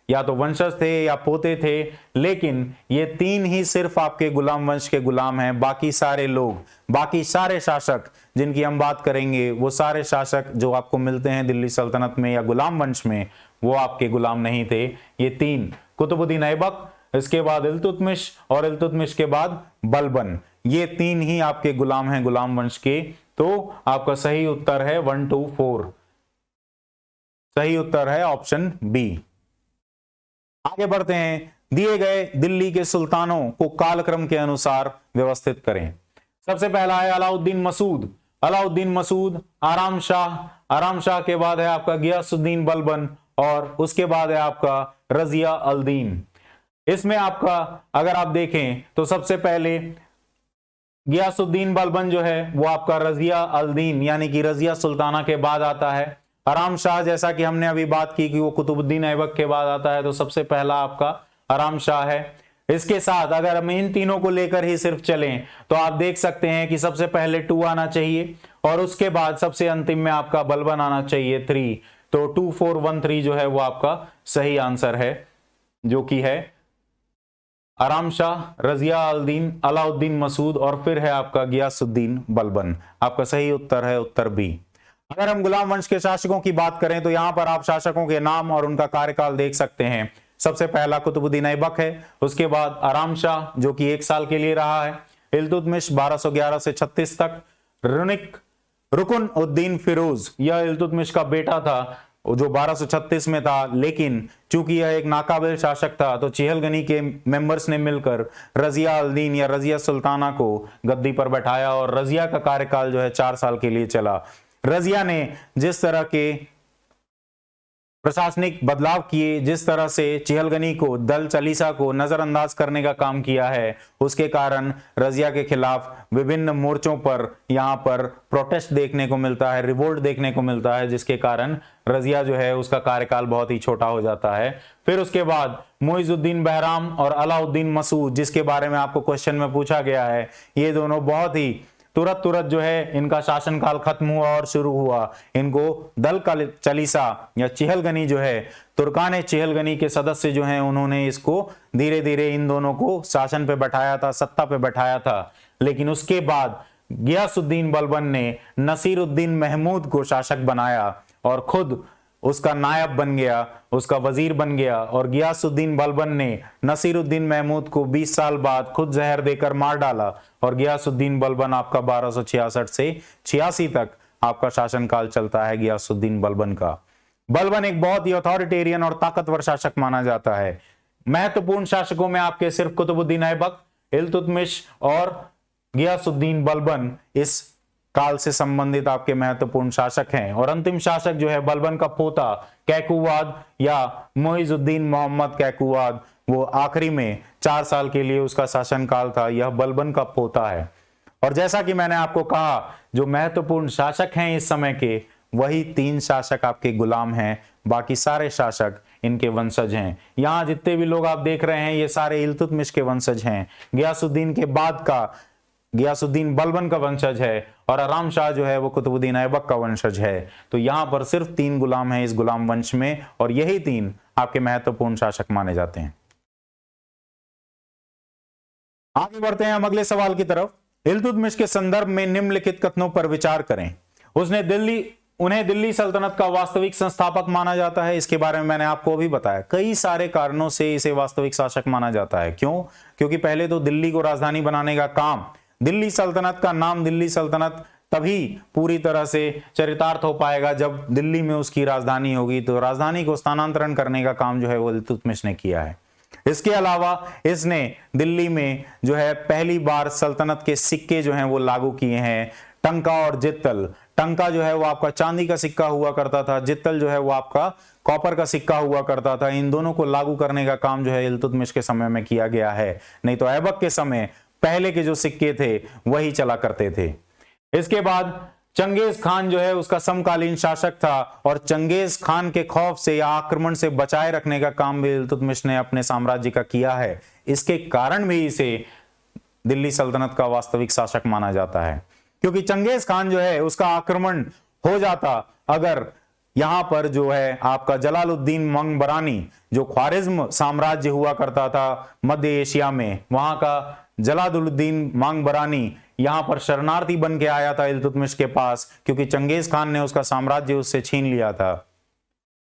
या तो वंशज थे या पोते थे। लेकिन ये 3 ही सिर्फ आपके गुलाम वंश के गुलाम हैं। बाकी सारे लोग, बाकी सारे शासक जिनकी हम बात करेंगे, वो सारे शासक जो आपको मिलते हैं दिल्ली सल्तनत में या गुलाम वंश में, वो आपके गुलाम नहीं थे। ये 3, कुतुबुद्दीन ऐबक, इसके बाद इल्तुतमिश और इल्तुतमिश के बाद बलबन, ये 3 ही आपके गुलाम हैं गुलाम वंश के। तो आपका सही उत्तर है 1, 2, 4। सही उत्तर है ऑप्शन बी। आगे बढ़ते हैं। दिए गए दिल्ली के सुल्तानों को कालक्रम के अनुसार व्यवस्थित करें। सबसे पहला है अलाउद्दीन मसूद। अलाउद्दीन मसूद, आराम शाह के बाद है आपका गियासुद्दीन बलबन, और उसके बाद है आपका रजिया अल दीन। इसमें आपका अगर आप देखें तो सबसे पहले गियासुद्दीन बलबन जो है वो आपका रजिया अल दीन यानी कि रजिया सुल्ताना के बाद आता है। आराम शाह, जैसा कि हमने अभी बात की कि वो कुतुबुद्दीन ऐबक के बाद आता है, तो सबसे पहला आपका आराम शाह है। इसके साथ अगर हम इन तीनों को लेकर ही सिर्फ चलें तो आप देख सकते हैं कि सबसे पहले 2 आना चाहिए, और उसके बाद सबसे अंतिम में आपका बलबन आना चाहिए 3। तो 2, 4, 1, 3 जो है वो आपका सही आंसर है, जो कि है आराम शाह, रजिया अल-दीन, अलाउद्दीन मसूद और फिर है आपका गियासुद्दीन बलबन। आपका सही उत्तर है उत्तर बी। अगर हम गुलाम वंश के शासकों की बात करें तो यहां पर आप शासकों के नाम और उनका कार्यकाल देख सकते हैं। सबसे पहला कुतुबुद्दीन ऐबक है, उसके बाद आराम शाह जो कि 1 साल के लिए रहा है, इल्तुतमिश 1211 से 36 तक, रुकन उद्दीन फिरोज, यह इल्तुतमिश का बेटा था जो 1236 में था, लेकिन चूंकि यह एक नाकाबिल शासक था तो चिहलगनी के मेंबर्स ने मिलकर रजिया अल-दीन या रजिया सुल्ताना को गद्दी पर बैठाया और रजिया का कार्यकाल जो है 4 साल के लिए चला। रजिया ने जिस तरह के प्रशासनिक बदलाव किए, जिस तरह से चिहलगनी को, दल चालीसा को नजरअंदाज करने का काम किया है, उसके कारण रजिया के खिलाफ विभिन्न मोर्चों पर यहां पर प्रोटेस्ट देखने को मिलता है, रिवोल्ट देखने को मिलता है, जिसके कारण रजिया जो है उसका कार्यकाल बहुत ही छोटा हो जाता है। फिर उसके बाद मुइजुद्दीन बहराम और अलाउद्दीन मसूद, जिसके बारे में आपको क्वेश्चन में पूछा गया है, ये दोनों बहुत ही तुरंत जो है इनका शासनकाल खत्म हुआ और शुरू हुआ। इनको दल चालीसा या चिहलगनी जो है, तुर्कान चिहलगनी के सदस्य जो हैं, उन्होंने इसको धीरे धीरे इन दोनों को शासन पे बैठाया था, सत्ता पे बैठाया था। लेकिन उसके बाद गियासुद्दीन बलबन ने नसीरुद्दीन महमूद को शासक बनाया और खुद उसका नायब बन गया, उसका वजीर बन गया। और गियासुद्दीन बलबन ने नसीरुद्दीन महमूद को 20 साल बाद खुद जहर देकर मार डाला और गियासुद्दीन बलबन आपका 1266 से 86 तक आपका शासनकाल चलता है गियासुद्दीन बलबन का। बलबन एक बहुत ही अथॉरिटेरियन और ताकतवर शासक माना जाता है। महत्वपूर्ण शासकों में आपके सिर्फ कुतुबुद्दीन ऐबक, इल्तुतमिश और गियासुद्दीन बलबन इस काल से संबंधित आपके महत्वपूर्ण शासक हैं। और अंतिम शासक जो है बलबन का पोता कैकुवाद या मुइजुद्दीन मोहम्मद कैकुवाद, वो आखिरी में 4 साल के लिए उसका शासनकाल था। यह बलबन का पोता है। और जैसा कि मैंने आपको कहा, जो महत्वपूर्ण शासक हैं इस समय के, वही 3 शासक आपके गुलाम हैं, बाकी सारे शासक इनके वंशज हैं। यहां जितने भी लोग आप देख रहे हैं ये सारे इल्तुतमिश के वंशज हैं। गियासुद्दीन के बाद का गियासुद्दीन बलबन का वंशज है और आराम शाह जो है वो कुतुबुद्दीन ऐबक का वंशज है। तो यहां पर सिर्फ 3 गुलाम हैं इस गुलाम वंश में और यही 3 आपके महत्वपूर्ण शासक माने जाते हैं। आगे बढ़ते हैं हम अगले सवाल की तरफ। इल्तुतमिश के संदर्भ में निम्नलिखित कथनों पर विचार करें। उन्हें दिल्ली सल्तनत का वास्तविक संस्थापक माना जाता है। इसके बारे में मैंने आपको अभी बताया, कई सारे कारणों से इसे वास्तविक शासक माना जाता है। क्यों? क्योंकि पहले तो दिल्ली को राजधानी बनाने का काम, दिल्ली सल्तनत का नाम दिल्ली सल्तनत तभी पूरी तरह से चरितार्थ हो पाएगा जब दिल्ली में उसकी राजधानी होगी। तो राजधानी को स्थानांतरण करने का काम जो है वो इल्तुतमिश ने किया है। इसके अलावा इसने दिल्ली में जो है पहली बार सल्तनत के सिक्के जो हैं वो लागू किए हैं, टंका और जित्तल। टंका जो है वो आपका चांदी का सिक्का हुआ करता था, जित्तल जो है वो आपका कॉपर का सिक्का हुआ करता था। इन दोनों को लागू करने का काम जो है इल्तुतमिश के समय में किया गया है। नहीं तो ऐबक के समय पहले के जो सिक्के थे वही चला करते थे। इसके बाद चंगेज खान जो है उसका समकालीन शासक था और चंगेज खान के खौफ से या आक्रमण से बचाए रखने का काम भी इल्तुतमिश ने अपने साम्राज्य का किया है। इसके कारण भी इसे दिल्ली सल्तनत का वास्तविक शासक माना जाता है, क्योंकि चंगेज खान जो है उसका आक्रमण हो जाता अगर यहां पर जो है आपका जलालुद्दीन मंगबरानी, जो ख्वारिज्म साम्राज्य हुआ करता था मध्य एशिया में, वहां का जलालुद्दीन मंगबरानी यहां पर शरणार्थी बन के आया था इल्तुतमिश के पास, क्योंकि चंगेज खान ने उसका साम्राज्य उससे छीन लिया था।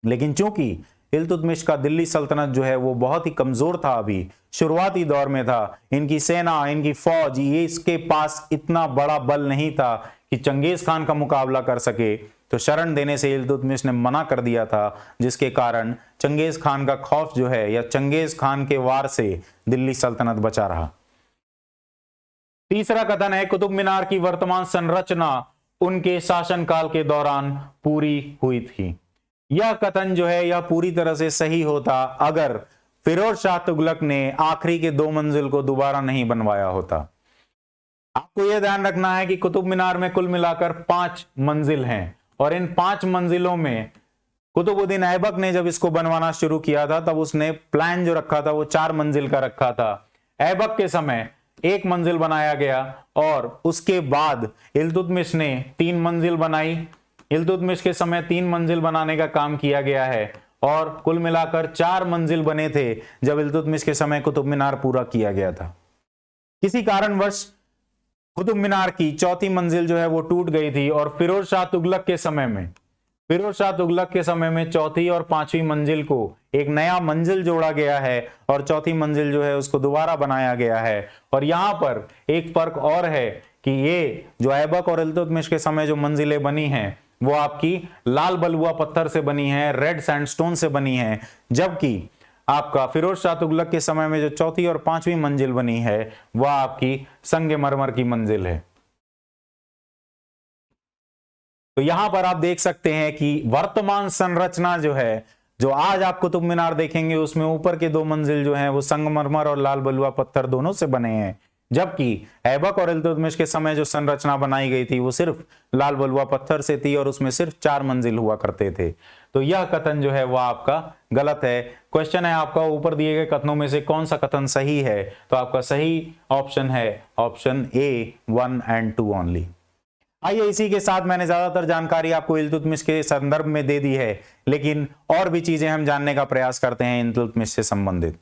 लेकिन चूंकि इल्तुतमिश का दिल्ली सल्तनत जो है वो बहुत ही कमजोर था, अभी शुरुआती दौर में था, इनकी सेना, इनकी फौज, ये इसके पास इतना बड़ा बल नहीं था कि चंगेज खान का मुकाबला कर सके, तो शरण देने से इल्तुतमिश ने मना कर दिया था, जिसके कारण चंगेज खान का खौफ जो है या चंगेज खान के वार से दिल्ली सल्तनत बचा रहा। तीसरा कथन है कुतुब मीनार की वर्तमान संरचना उनके शासनकाल के दौरान पूरी हुई थी। यह कथन जो है यह पूरी तरह से सही होता अगर फिरोज शाह तुगलक ने आखिरी के 2 मंजिल को दोबारा नहीं बनवाया होता। आपको यह ध्यान रखना है कि कुतुब मीनार में कुल मिलाकर 5 मंजिल हैं और इन 5 मंजिलों में कुतुबुद्दीन ऐबक ने जब इसको बनवाना शुरू किया था तब उसने प्लान जो रखा था वो 4 मंजिल का रखा था। ऐबक के समय 1 मंजिल बनाया गया और उसके बाद इल्तुतमिश ने 3 मंजिल बनाई। इल्तुतमिश के समय 3 मंजिल बनाने का काम किया गया है और कुल मिलाकर 4 मंजिल बने थे जब इल्तुतमिश के समय कुतुब मीनार पूरा किया गया था। किसी कारणवश कुतुब मीनार की चौथी मंजिल जो है वो टूट गई थी और फिरोज शाह तुगलक के समय में चौथी और पांचवी मंजिल को एक नया मंजिल जोड़ा गया है और चौथी मंजिल जो है उसको दोबारा बनाया गया है। और यहां पर एक फर्क और है कि ये जो ऐबक और इल्तुतमिश के समय जो मंजिलें बनी हैं वो आपकी लाल बलुआ पत्थर से बनी है, रेड सैंडस्टोन से बनी है, जबकि आपका फिरोज शाह तुगलक के समय में जो चौथी और पांचवी मंजिल बनी है वह आपकी संगमरमर की मंजिल है। तो यहां पर आप देख सकते हैं कि वर्तमान संरचना जो है, जो आज आप कुतुब मीनार देखेंगे उसमें ऊपर के 2 मंजिल जो हैं वो संगमरमर और लाल बलुआ पत्थर दोनों से बने हैं, जबकि ऐबक और इल्तुतमिश के समय जो संरचना बनाई गई थी वो सिर्फ लाल बलुआ पत्थर से थी और उसमें सिर्फ 4 मंजिल हुआ करते थे। तो यह कथन जो है वह आपका गलत है। क्वेश्चन है आपका ऊपर दिए गए कथनों में से कौन सा कथन सही है, तो आपका सही ऑप्शन है ऑप्शन ए 1 and 2 ओनली। आइए इसी के साथ मैंने ज्यादातर जानकारी आपको इल्तुतमिश के संदर्भ में दे दी है, लेकिन और भी चीजें हम जानने का प्रयास करते हैं इल्तुतमिश से संबंधित।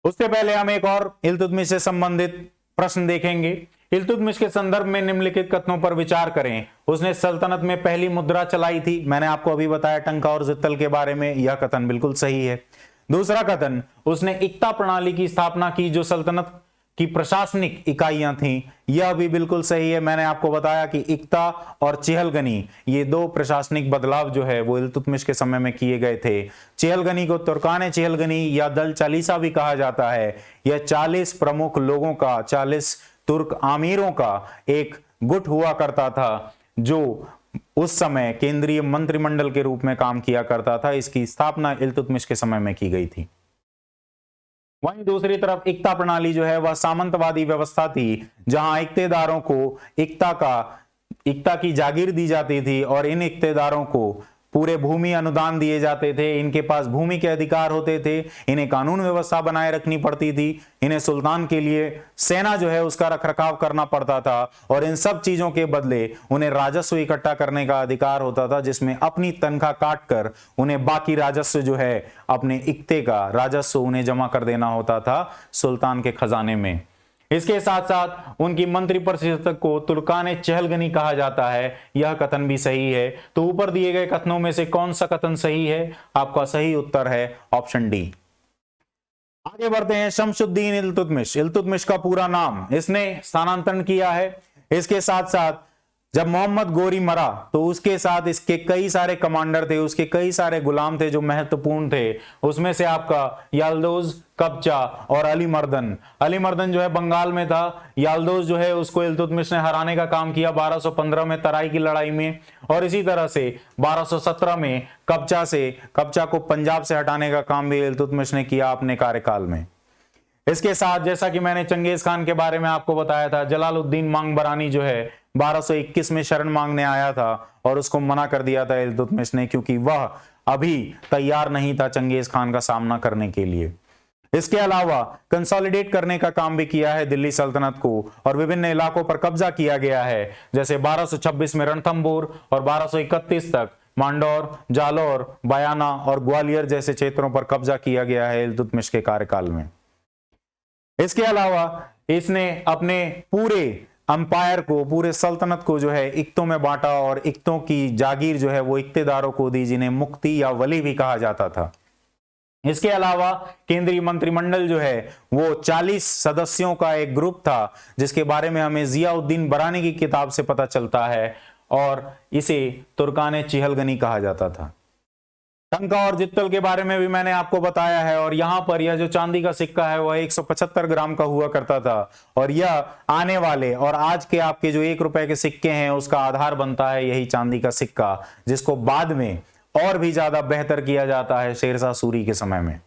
उससे पहले हम एक और इल्तुतमिश से संबंधित प्रश्न देखेंगे। इल्तुतमिश के संदर्भ में निम्नलिखित कथनों पर विचार करें। उसने सल्तनत में पहली मुद्रा चलाई थी, मैंने आपको अभी बताया टंका और जित्तल के बारे में, यह कथन बिल्कुल सही है। दूसरा कथन, उसने इक्ता प्रणाली की स्थापना की जो सल्तनत की प्रशासनिक इकाइयां थीं, यह भी बिल्कुल सही है। मैंने आपको बताया कि इक्ता और चेहलगनी ये 2 प्रशासनिक बदलाव जो है वो इल्तुतमिश के समय में किए गए थे। चेहलगनी को तुर्कान चेहलगनी या दल चालीसा भी कहा जाता है। यह 40 प्रमुख लोगों का, 40 तुर्क आमीरों का एक गुट हुआ करता था जो उस समय केंद्रीय मंत्रिमंडल के रूप में काम किया करता था। इसकी स्थापना इल्तुतमिश के समय में की गई थी। वहीं दूसरी तरफ इक्ता प्रणाली जो है वह सामंतवादी व्यवस्था थी, जहां इक्तेदारों को इक्ता की जागीर दी जाती थी और इन इक्तेदारों को पूरे भूमि अनुदान दिए जाते थे, इनके पास भूमि के अधिकार होते थे, इन्हें कानून व्यवस्था बनाए रखनी पड़ती थी, इन्हें सुल्तान के लिए सेना जो है उसका रखरखाव करना पड़ता था और इन सब चीजों के बदले उन्हें राजस्व इकट्ठा करने का अधिकार होता था, जिसमें अपनी तनख्वाह काटकर उन्हें बाकी राजस्व जो है अपने इक्ते का राजस्व उन्हें जमा कर देना होता था सुल्तान के खजाने में। इसके साथ साथ उनकी मंत्री परिषद को तुर्कान चेहलगनी कहा जाता है, यह कथन भी सही है। तो ऊपर दिए गए कथनों में से कौन सा कथन सही है? आपका सही उत्तर है ऑप्शन डी। आगे बढ़ते हैं। शमशुद्दीन इल्तुतमिश, इल्तुतमिश का पूरा नाम, इसने स्थानांतरण किया है। इसके साथ साथ जब मोहम्मद गोरी मरा तो उसके साथ इसके कई सारे कमांडर थे, उसके कई सारे गुलाम थे जो महत्वपूर्ण थे। उसमें से आपका याल्दोज, कब्चा और अली मर्दन जो है बंगाल में था। याल्दोज जो है उसको इल्तुतमिश ने हराने का काम किया 1215 में तराई की लड़ाई में, और इसी तरह से 1217 में कब्चा को पंजाब से हटाने का काम भी इल्तुतमिश ने किया अपने कार्यकाल में। इसके साथ जैसा कि मैंने चंगेज खान के बारे में आपको बताया था, जलालुद्दीन मांगबरानी जो है 1221 में शरण मांगने आया था और उसको मना कर दिया था इल्तुतमिश ने, क्योंकि वह अभी तैयार नहीं था चंगेज खान का सामना करने के लिए। इसके अलावा कंसोलिडेट करने का काम भी किया है दिल्ली सल्तनत को और विभिन्न इलाकों पर कब्जा किया गया है, जैसे 1226 में रणथंभौर और 1231 तक मांडौर, जालौर, बयाना और ग्वालियर जैसे क्षेत्रों पर कब्जा किया गया है इल्तुतमिश के कार्यकाल में। इसके अलावा इसने अपने पूरे अंपायर को, पूरे सल्तनत को जो है इक्तों में बांटा और इक्तों की जागीर जो है वो इक्तेदारों को दी, जिन्हें मुक्ति या वली भी कहा जाता था। इसके अलावा केंद्रीय मंत्रिमंडल जो है वो 40 सदस्यों का एक ग्रुप था, जिसके बारे में हमें जियाउद्दीन बरानी की किताब से पता चलता है, और इसे तुर्कान चेहलगनी कहा जाता था। टंका और जित्तल के बारे में भी मैंने आपको बताया है, और यहां पर यह जो चांदी का सिक्का है वह 175 ग्राम का हुआ करता था, और यह आने वाले और आज के आपके जो 1 रुपए के सिक्के हैं उसका आधार बनता है यही चांदी का सिक्का, जिसको बाद में और भी ज्यादा बेहतर किया जाता है शेरशाह सूरी के समय में।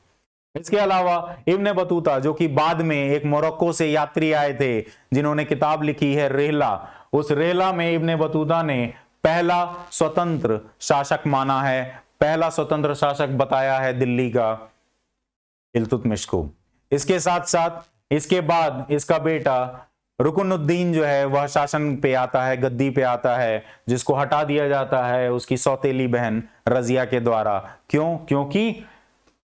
इसके अलावा इब्ने बतूता, जो कि बाद में एक मोरक्को से यात्री आए थे जिन्होंने किताब लिखी है रेहला, उस रेहला में इब्ने बतूता ने पहला स्वतंत्र शासक माना है, पहला स्वतंत्र शासक बताया है दिल्ली का इल्तुतमिश को। इसके साथ साथ इसके बाद इसका बेटा रुकनुद्दीन जो है वह शासन पे आता है, गद्दी पे आता है, जिसको हटा दिया जाता है उसकी सौतेली बहन रजिया के द्वारा। क्यों? क्योंकि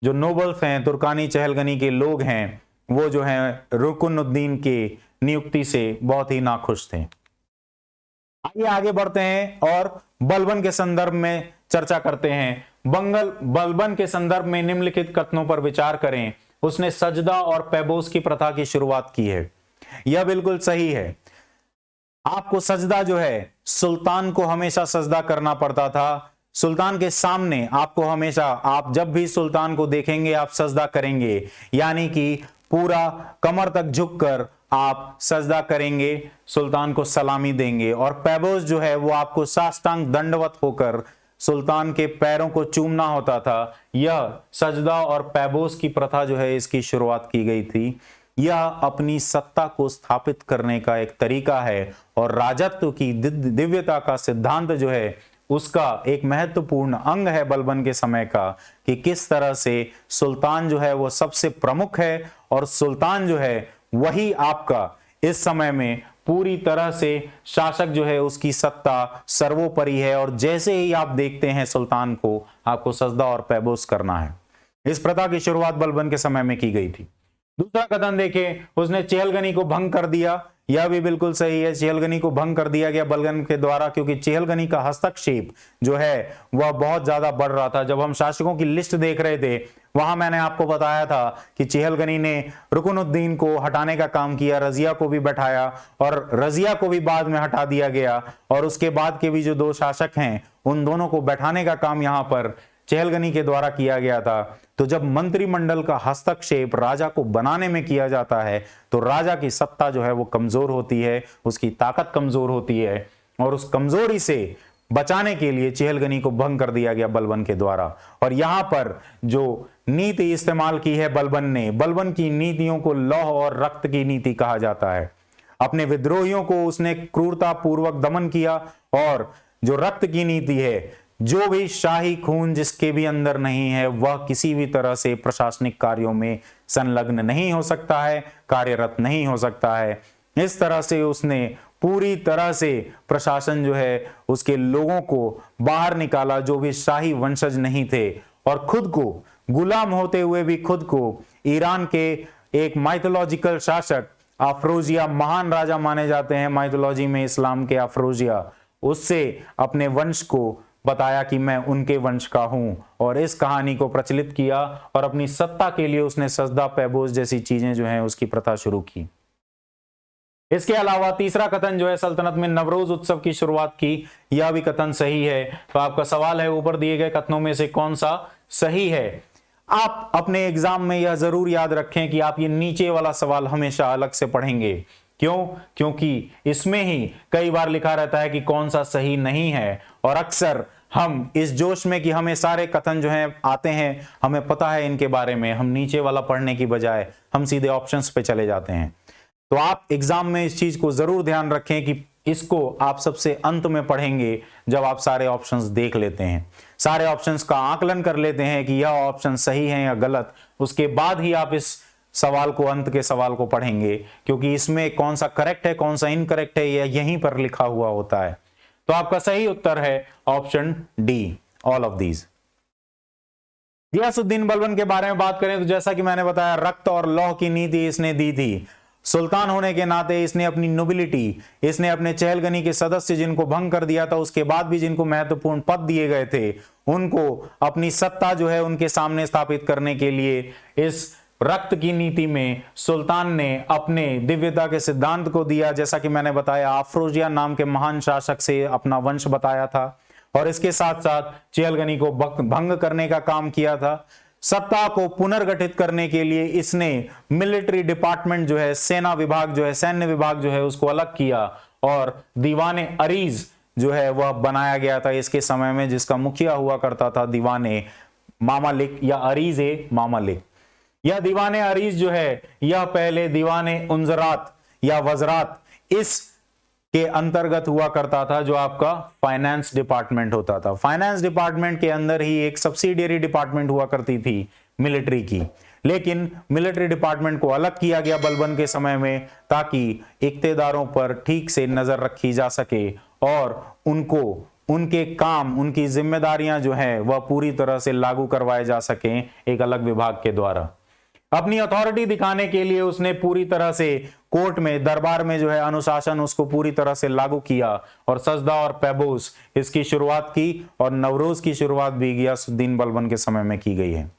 जो नोबल्स हैं, तुर्कानी चहलगनी के लोग हैं, वो जो है रुकनुद्दीन के नियुक्ति से बहुत ही नाखुश थे। आइए आगे बढ़ते हैं और बलबन के संदर्भ में चर्चा करते हैं। बलबन के संदर्भ में निम्नलिखित कथनों पर विचार करें। उसने सजदा और पैबोस की प्रथा की शुरुआत की है। यह बिल्कुल सही है। आपको सजदा जो है, सुल्तान को हमेशा सजदा करना पड़ता था। सुल्तान के सामने आपको हमेशा, आप जब भी सुल्तान को देखेंगे आप सजदा करेंगे, यानी कि पूरा कमर तक झुककर आप सजदा करेंगे, सुल्तान को सलामी देंगे। और पैबोस जो है वो आपको साष्टांग दंडवत होकर सुल्तान के पैरों को चूमना होता था। यह सजदा और पैबोस की प्रथा जो है इसकी शुरुआत की गई थी। यह अपनी सत्ता को स्थापित करने का एक तरीका है और राजत्व की दिव्यता का सिद्धांत जो है उसका एक महत्वपूर्ण अंग है बलबन के समय का, कि किस तरह से सुल्तान जो है वो सबसे प्रमुख है और सुल्तान जो है वही आपका इस समय में पूरी तरह से शासक जो है, उसकी सत्ता सर्वोपरि है। और जैसे ही आप देखते हैं सुल्तान को, आपको सजदा और पैबोस करना है। इस प्रथा की शुरुआत बलबन के समय में की गई थी। दूसरा कथन देखें, उसने चेहलगनी को भंग कर दिया। यह भी बिल्कुल सही है, चेहलगनी को भंग कर दिया गया बलबन के द्वारा, क्योंकि चेहलगनी का हस्तक्षेप जो है वह बहुत ज्यादा बढ़ रहा था। जब हम शासकों की लिस्ट देख रहे थे, वहां मैंने आपको बताया था कि चेहलगनी ने रुकनुद्दीन को हटाने का काम किया, रजिया को भी बैठाया और रजिया को भी बाद में हटा दिया गया। और उसके बाद के भी जो दो शासक हैं, उन दोनों को बैठाने का काम यहां पर चेहलगनी के द्वारा किया गया था। तो जब मंत्रिमंडल का हस्तक्षेप राजा को बनाने में किया जाता है, तो राजा की सत्ता जो है वो कमजोर होती है, उसकी ताकत कमजोर होती है। और उस कमजोरी से बचाने के लिए चेहलगनी को भंग कर दिया गया बलबन के द्वारा। और यहां पर जो नीति इस्तेमाल की है बलबन ने, बलबन की नीतियों को लौह और रक्त की नीति कहा जाता है। अपने विद्रोहियों को उसने क्रूरता पूर्वक दमन किया। और जो रक्त की नीति है, जो भी शाही खून जिसके भी अंदर नहीं है, वह किसी भी तरह से प्रशासनिक कार्यों में संलग्न नहीं हो सकता है, कार्यरत नहीं हो सकता है। इस तरह से उसने पूरी तरह से प्रशासन जो है उसके लोगों को बाहर निकाला, जो भी शाही वंशज नहीं थे। और खुद को गुलाम होते हुए भी खुद को ईरान के एक माइथोलॉजिकल शासक अफरोजिया, महान राजा माने जाते हैं माइथोलॉजी में इस्लाम के अफरोजिया, उससे अपने वंश को बताया कि मैं उनके वंश का हूं। और इस कहानी को प्रचलित किया और अपनी सत्ता के लिए उसने सजदा पैबोस जैसी चीजें जो हैं उसकी प्रथा शुरू की। इसके अलावा तीसरा कथन जो है, सल्तनत में नवरोज उत्सव की शुरुआत की। यह भी कथन सही है। तो आपका सवाल है ऊपर दिए गए कथनों में से कौन सा सही है। आप अपने एग्जाम में यह जरूर याद रखें कि आप ये नीचे वाला सवाल हमेशा अलग से पढ़ेंगे। क्यों? क्योंकि इसमें ही कई बार लिखा रहता है कि कौन सा सही नहीं है। और अक्सर हम इस जोश में कि हमें सारे कथन जो हैं आते हैं, हमें पता है इनके बारे में, हम नीचे वाला पढ़ने की बजाय हम सीधे ऑप्शंस पे चले जाते हैं। तो आप एग्जाम में इस चीज को जरूर ध्यान रखें कि इसको आप सबसे अंत में पढ़ेंगे, जब आप सारे ऑप्शंस देख लेते हैं, सारे ऑप्शंस का आकलन कर लेते हैं कि यह ऑप्शन सही है या गलत, उसके बाद ही आप इस सवाल को, अंत के सवाल को पढ़ेंगे। क्योंकि इसमें कौन सा करेक्ट है, कौन सा इनकरेक्ट है, यह यहीं पर लिखा हुआ होता है। तो आपका सही उत्तर है option D, all of these. Ghiyasuddin Balban के बारे में बात करें तो जैसा कि मैंने बताया, रक्त और लौह की नीति इसने दी थी। सुल्तान होने के नाते इसने अपनी नोबिलिटी, इसने अपने चहलगनी के सदस्य जिनको भंग कर दिया था, उसके बाद भी जिनको महत्वपूर्ण पद दिए गए थे, उनको अपनी सत्ता जो है उनके सामने स्थापित करने के लिए इस रक्त की नीति में सुल्तान ने अपने दिव्यता के सिद्धांत को दिया। जैसा कि मैंने बताया, अफरोजिया नाम के महान शासक से अपना वंश बताया था और इसके साथ साथ चेहलगनी को भंग करने का काम किया था। सत्ता को पुनर्गठित करने के लिए इसने मिलिट्री डिपार्टमेंट जो है, सेना विभाग जो है, सैन्य विभाग जो है, उसको अलग किया और दीवाने अरीज जो है वह बनाया गया था इसके समय में, जिसका मुखिया हुआ करता था दीवाने मामलिक या अरीज मामलिक। यह दीवाने अरीज जो है, यह पहले दीवाने उंजरात या वजरात इस के अंतर्गत हुआ करता था, जो आपका फाइनेंस डिपार्टमेंट होता था। फाइनेंस डिपार्टमेंट के अंदर ही एक सब्सिडियरी डिपार्टमेंट हुआ करती थी मिलिट्री की, लेकिन मिलिट्री डिपार्टमेंट को अलग किया गया बलबन के समय में, ताकि इक्तेदारों पर ठीक से नजर रखी जा सके और उनको उनके काम, उनकी जिम्मेदारियां जो है वह पूरी तरह से लागू करवाए जा सकें एक अलग विभाग के द्वारा। अपनी अथॉरिटी दिखाने के लिए उसने पूरी तरह से कोर्ट में, दरबार में जो है अनुशासन उसको पूरी तरह से लागू किया और सजदा और पैबोस इसकी शुरुआत की और नवरोज की शुरुआत भी गियासुद्दीन बलबन के समय में की गई है।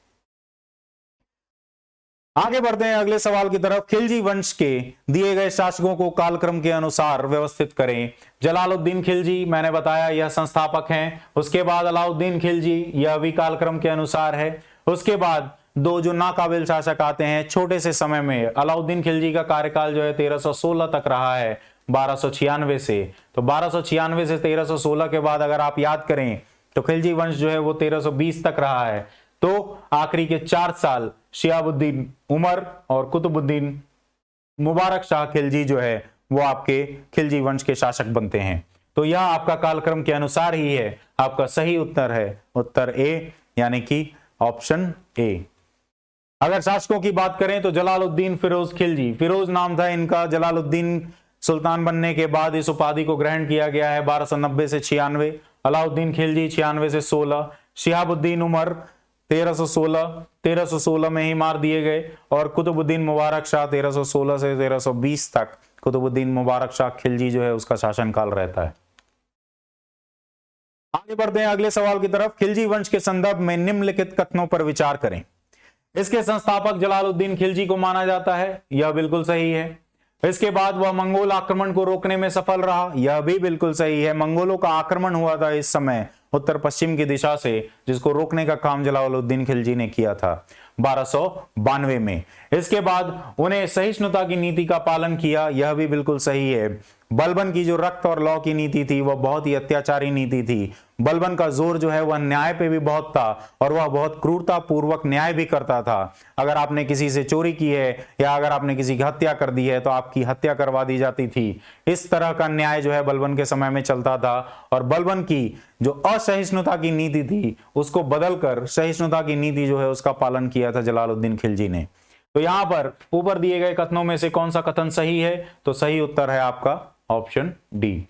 आगे बढ़ते हैं अगले सवाल की तरफ। खिलजी वंश के दिए गए शासकों को कालक्रम के अनुसार व्यवस्थित करें। जलालुद्दीन खिलजी मैंने बताया यह संस्थापक हैं। उसके बाद अलाउद्दीन खिलजी, यह भी कालक्रम के अनुसार है। उसके बाद दो जो नाकाबिल शासक आते हैं छोटे से समय में। अलाउद्दीन खिलजी का कार्यकाल जो है 1316 तक रहा है 1296 से। तो 1296 से 1316 के बाद अगर आप याद करें तो खिलजी वंश जो है वो 1320 तक रहा है। तो आखिरी के 4 साल शिहाबुद्दीन उमर और कुतुबुद्दीन मुबारक शाह खिलजी जो है वो आपके खिलजी वंश के शासक बनते हैं। तो यह आपका कालक्रम के अनुसार ही है। आपका सही उत्तर है उत्तर ए, यानी कि ऑप्शन ए। अगर शासकों की बात करें तो जलालुद्दीन फिरोज खिलजी, फिरोज नाम था इनका। जलालुद्दीन सुल्तान बनने के बाद इस उपाधि को ग्रहण किया गया है 1290 से 96। अलाउद्दीन खिलजी 96 से 16। शिहाबुद्दीन उमर 1316 में ही मार दिए गए। और कुतुबुद्दीन मुबारक शाह 1316 से 1320 तक कुतुबुद्दीन मुबारक शाह खिलजी जो है उसका शासनकाल रहता है। आगे बढ़ते हैं अगले सवाल की तरफ। खिलजी वंश के संदर्भ में निम्नलिखित कथनों पर विचार करें। इसके संस्थापक जलालुद्दीन खिलजी को माना जाता है, यह बिल्कुल सही है। इसके बाद वह मंगोल आक्रमण को रोकने में सफल रहा, यह भी बिल्कुल सही है। मंगोलों का आक्रमण हुआ था इस समय उत्तर पश्चिम की दिशा से, जिसको रोकने का काम जलालुद्दीन खिलजी ने किया था 1292 में। इसके बाद उन्हें सहिष्णुता की नीति का पालन किया, यह भी बिल्कुल सही है। बलबन की जो रक्त और लौ की नीति थी वह बहुत ही अत्याचारी नीति थी। बलबन का जोर जो है वह न्याय पे भी बहुत था और वह बहुत क्रूरता पूर्वक न्याय भी करता था। अगर आपने किसी से चोरी की है या अगर आपने किसी की हत्या कर दी है तो आपकी हत्या करवा दी जाती थी। इस तरह का न्याय जो है बलबन के समय में चलता था। और बलबन की जो असहिष्णुता की नीति थी उसको बदलकर सहिष्णुता की नीति जो है उसका पालन किया था जलालुद्दीन खिलजी ने। तो यहां पर ऊपर दिए गए कथनों में से कौन सा कथन सही है? तो सही उत्तर है आपका ऑप्शन डी।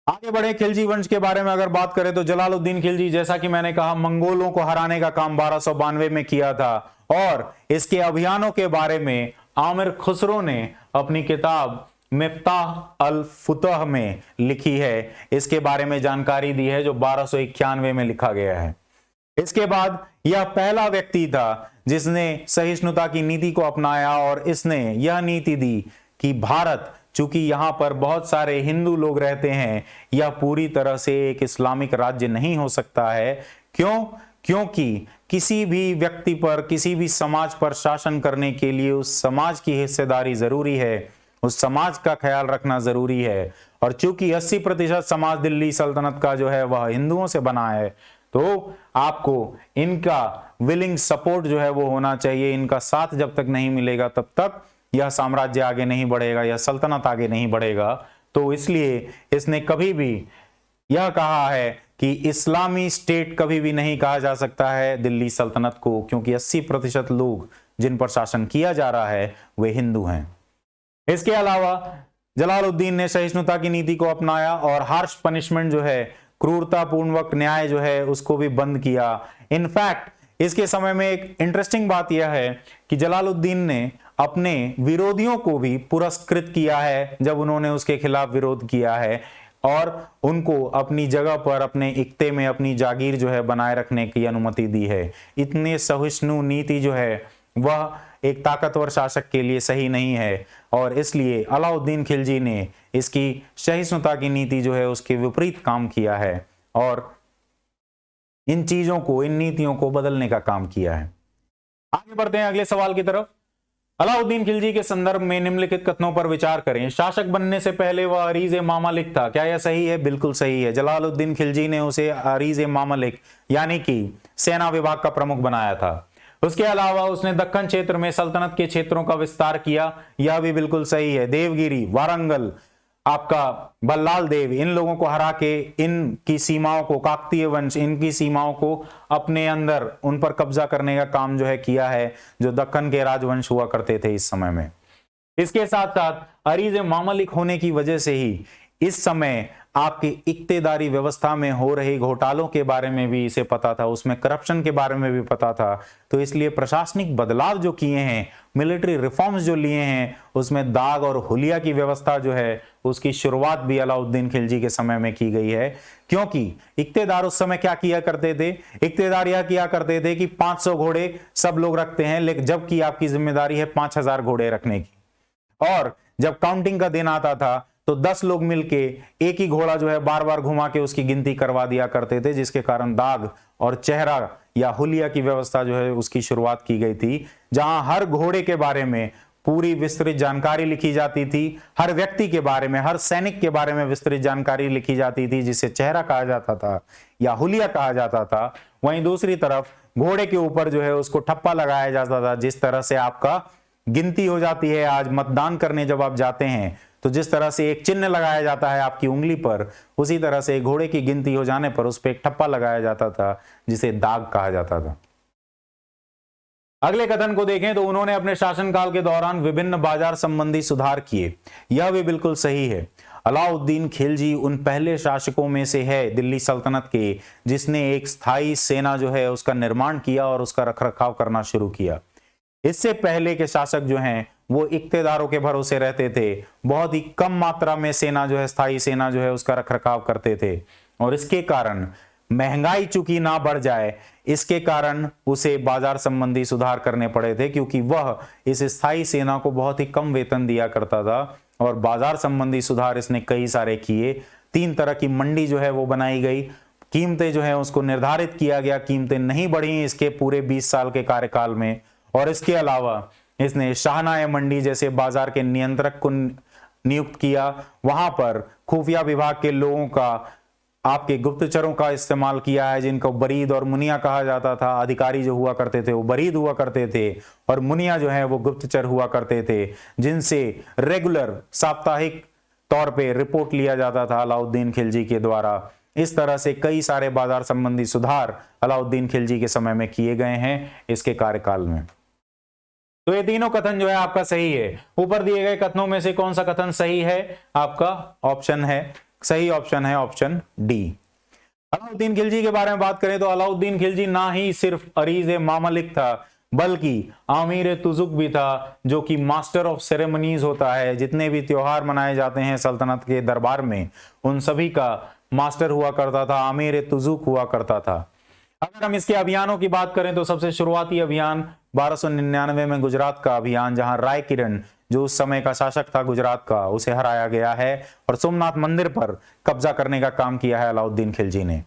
आगे बढ़े खिलजी वंश के बारे में अगर बात करें तो जलालुद्दीन खिलजी, जैसा कि मैंने कहा, मंगोलों को हराने का काम 1292 में किया था और इसके अभियानों के बारे में आमिर खुसरो ने अपनी किताब मिफ्ताह अल फुतह में लिखी है। इसके बारे में जानकारी दी है जो 1291 में लिखा गया है। इसके बाद यह पहला व्यक्ति था जिसने सहिष्णुता की नीति को अपनाया और इसने यह नीति दी कि भारत, चूंकि यहां पर बहुत सारे हिंदू लोग रहते हैं, यह पूरी तरह से एक इस्लामिक राज्य नहीं हो सकता है। क्यों? क्योंकि किसी भी व्यक्ति पर, किसी भी समाज पर शासन करने के लिए उस समाज की हिस्सेदारी जरूरी है, उस समाज का ख्याल रखना जरूरी है। और चूंकि 80% समाज दिल्ली सल्तनत का जो है वह हिंदुओं से बना है, तो आपको इनका विलिंग सपोर्ट जो है वो होना चाहिए। इनका साथ जब तक नहीं मिलेगा तब तक यह साम्राज्य आगे नहीं बढ़ेगा, यह सल्तनत आगे नहीं बढ़ेगा। तो इसलिए इसने कभी भी यह कहा है कि इस्लामी स्टेट कभी भी नहीं कहा जा सकता है दिल्ली सल्तनत को, क्योंकि 80% लोग जिन पर शासन किया जा रहा है वे हिंदू हैं। इसके अलावा जलालुद्दीन ने सहिष्णुता की नीति को अपनाया और हार्श पनिशमेंट जो है, क्रूरता पूर्वक न्याय जो है उसको भी बंद किया। इनफैक्ट इसके समय में एक इंटरेस्टिंग बात यह है कि जलालुद्दीन ने अपने विरोधियों को भी पुरस्कृत किया है जब उन्होंने उसके खिलाफ विरोध किया है और उनको अपनी जगह पर, अपने इक्ते में अपनी जागीर जो है बनाए रखने की अनुमति दी है। इतने सहिष्णु नीति जो है वह एक ताकतवर शासक के लिए सही नहीं है और इसलिए अलाउद्दीन खिलजी ने इसकी सहिष्णुता की नीति जो है उसके विपरीत काम किया है और इन चीजों को, इन नीतियों को बदलने का काम किया है। आगे बढ़ते हैं अगले सवाल की तरफ। अलाउद्दीन खिलजी के संदर्भ में निम्नलिखित कथनों पर विचार करें। शासक बनने से पहले वह अरीज ए मामलिक था, क्या यह सही है? बिल्कुल सही है। जलालुद्दीन खिलजी ने उसे अरीज ए मामलिक यानी कि सेना विभाग का प्रमुख बनाया था। उसके अलावा उसने दक्कन क्षेत्र में सल्तनत के क्षेत्रों का विस्तार किया, यह भी बिल्कुल सही है। देवगिरी, वारंगल, आपका बल्लाल देव, इन लोगों को हरा के इनकी सीमाओं को, काकतीय वंश इनकी सीमाओं को अपने अंदर उन पर कब्जा करने का काम जो है किया है, जो दक्कन के राजवंश हुआ करते थे इस समय में। इसके साथ साथ अरीज मामलिक होने की वजह से ही इस समय आपकी इक्तेदारी व्यवस्था में हो रही घोटालों के बारे में भी इसे पता था, उसमें करप्शन के बारे में भी पता था। तो इसलिए प्रशासनिक बदलाव जो किए हैं, मिलिट्री रिफॉर्म्स जो लिए हैं, उसमें दाग और हुलिया की व्यवस्था जो है उसकी शुरुआत भी अलाउद्दीन खिलजी के समय में की गई है। क्योंकि इक्तेदार उस समय क्या किया करते थे, इक्तेदार यह किया करते थे कि 500 घोड़े सब लोग रखते हैं, लेकिन जबकि आपकी जिम्मेदारी है 5000 घोड़े रखने की। और जब काउंटिंग का दिन आता था तो 10 लोग मिलके एक ही घोड़ा जो है बार बार घुमा के उसकी गिनती करवा दिया करते थे, जिसके कारण दाग और चेहरा या हुलिया की व्यवस्था जो है उसकी शुरुआत की गई थी, जहां हर घोड़े के बारे में पूरी विस्तृत जानकारी लिखी जाती थी, हर व्यक्ति के बारे में, हर सैनिक के बारे में विस्तृत जानकारी लिखी जाती थी, जिसे चेहरा कहा जाता था या हुलिया कहा जाता था। वहीं दूसरी तरफ घोड़े के ऊपर जो है उसको ठप्पा लगाया जाता था, जिस तरह से आपका गिनती हो जाती है। आज मतदान करने जब आप जाते हैं तो जिस तरह से एक चिन्ह लगाया जाता है आपकी उंगली पर, उसी तरह से घोड़े की गिनती हो जाने पर उस पर एक ठप्पा लगाया जाता था, जिसे दाग कहा जाता था। अगले कथन को देखें तो उन्होंने अपने शासनकाल के दौरान विभिन्न बाजार संबंधी सुधार किए। यह भी बिल्कुल सही है। अलाउद्दीन खिलजी उन पहले शासकों में से है दिल्ली सल्तनत के, जिसने एक स्थायी सेना जो है उसका निर्माण किया और उसका रखरखाव करना शुरू किया। इससे पहले के शासक जो हैं वो इक्तेदारों के भरोसे रहते थे, बहुत ही कम मात्रा में सेना जो है, स्थायी सेना जो है उसका रखरखाव करते थे, और इसके कारण महंगाई चूंकि ना बढ़ जाए, इसके कारण उसे बाजार संबंधी सुधार करने पड़े थे, क्योंकि वह इस स्थायी सेना को बहुत ही कम वेतन दिया करता था। और बाजार संबंधी सुधार इसने कई सारे किए। 3 तरह की मंडी जो है वो बनाई गई, कीमतें जो है उसको निर्धारित किया गया, कीमतें नहीं बढ़ी इसके पूरे 20 साल के कार्यकाल में। और इसके अलावा इसने शाहनाए मंडी जैसे बाजार के नियंत्रक को नियुक्त किया। वहां पर खुफिया विभाग के लोगों का, आपके गुप्तचरों का इस्तेमाल किया है, जिनको बरीद और मुनिया कहा जाता था। अधिकारी जो हुआ करते थे वो बरीद हुआ करते थे, और मुनिया जो है वो गुप्तचर हुआ करते थे, जिनसे रेगुलर साप्ताहिक तौर पे रिपोर्ट लिया जाता था अलाउद्दीन खिलजी के द्वारा। इस तरह से कई सारे बाजार संबंधी सुधार अलाउद्दीन खिलजी के समय में किए गए हैं इसके कार्यकाल में। तो ये तीनों कथन जो है आपका सही है। ऊपर दिए गए कथनों में से कौन सा कथन सही है? आपका ऑप्शन है, सही ऑप्शन है ऑप्शन डी। अलाउद्दीन खिलजी के बारे में बात करें तो अलाउद्दीन खिलजी ना ही सिर्फ अरीज मामलिक था, बल्कि आमिर तुजुक भी था, जो कि मास्टर ऑफ सेरेमनीज होता है। जितने भी त्योहार मनाए जाते हैं सल्तनत के दरबार में, उन सभी का मास्टर हुआ करता था, आमिर तुजुक हुआ करता था। अगर हम इसके अभियानों की बात करें तो सबसे शुरुआती अभियान 1299 में गुजरात का अभियान, जहां राय किरण जो उस समय का शासक था गुजरात का, उसे हराया गया है और सोमनाथ मंदिर पर कब्जा करने का काम किया है अलाउद्दीन खिलजी ने।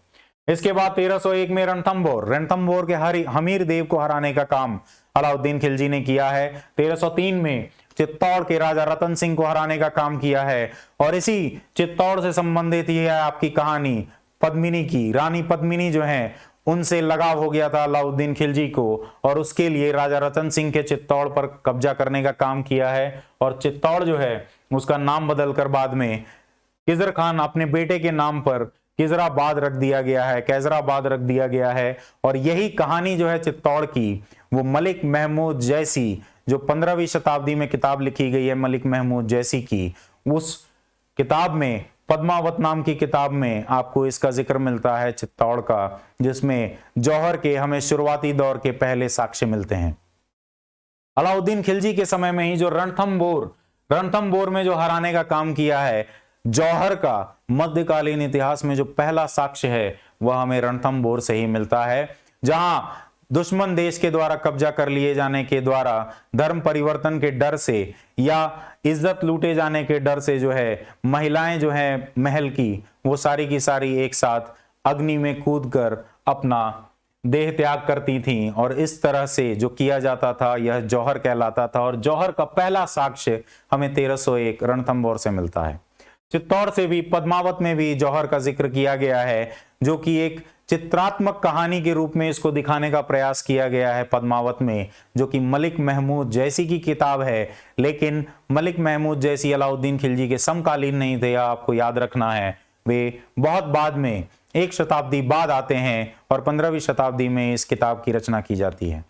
इसके बाद 1301 में रणथंभौर के हमीर देव को हराने का काम अलाउद्दीन खिलजी ने किया है। 1303 में चित्तौड़ के राजा रतन सिंह को हराने का काम किया है। और इसी चित्तौड़ से संबंधित ये है आपकी कहानी पद्मिनी की। रानी पद्मिनी जो है उनसे लगाव हो गया था अलाउद्दीन खिलजी को, और उसके लिए राजा रतन सिंह के चित्तौड़ पर कब्जा करने का काम किया है। और चित्तौड़ जो है उसका नाम बदलकर बाद में किजर खान अपने बेटे के नाम पर किजराबाद रख दिया गया है, कैजराबाद रख दिया गया है। और यही कहानी जो है चित्तौड़ की, वो मलिक महमूद जैसी, जो 15वीं शताब्दी में किताब लिखी गई है मलिक महमूद जैसी की, उस किताब में, पद्मावत नाम की किताब में आपको इसका जिक्र मिलता है चित्तौड़ का, जिसमें जौहर के हमें शुरुआती दौर के पहले साक्ष्य मिलते हैं। अलाउद्दीन खिलजी के समय में ही जो रणथंभौर में जो हराने का काम किया है, जौहर का मध्यकालीन इतिहास में जो पहला साक्ष्य है वह हमें रणथंभौर से ही मिलता है, जहां दुश्मन देश के द्वारा कब्जा कर लिए जाने के द्वारा, धर्म परिवर्तन के डर से या इज्जत लूटे जाने के डर से जो है महिलाएं जो है महल की, वो सारी की सारी एक साथ अग्नि में कूदकर अपना देह त्याग करती थीं। और इस तरह से जो किया जाता था यह जौहर कहलाता था। और जौहर का पहला साक्ष्य हमें 1301 रणथंभौर से मिलता है। चित्तौड़ से भी, पद्मावत में भी जौहर का जिक्र किया गया है, जो कि एक चित्रात्मक कहानी के रूप में इसको दिखाने का प्रयास किया गया है पद्मावत में, जो कि मलिक महमूद जैसी की किताब है, लेकिन मलिक महमूद जैसी अलाउद्दीन खिलजी के समकालीन नहीं थे, आपको याद रखना है। वे बहुत बाद में, 1 शताब्दी बाद आते हैं और 15वीं शताब्दी में इस किताब की रचना की जाती है।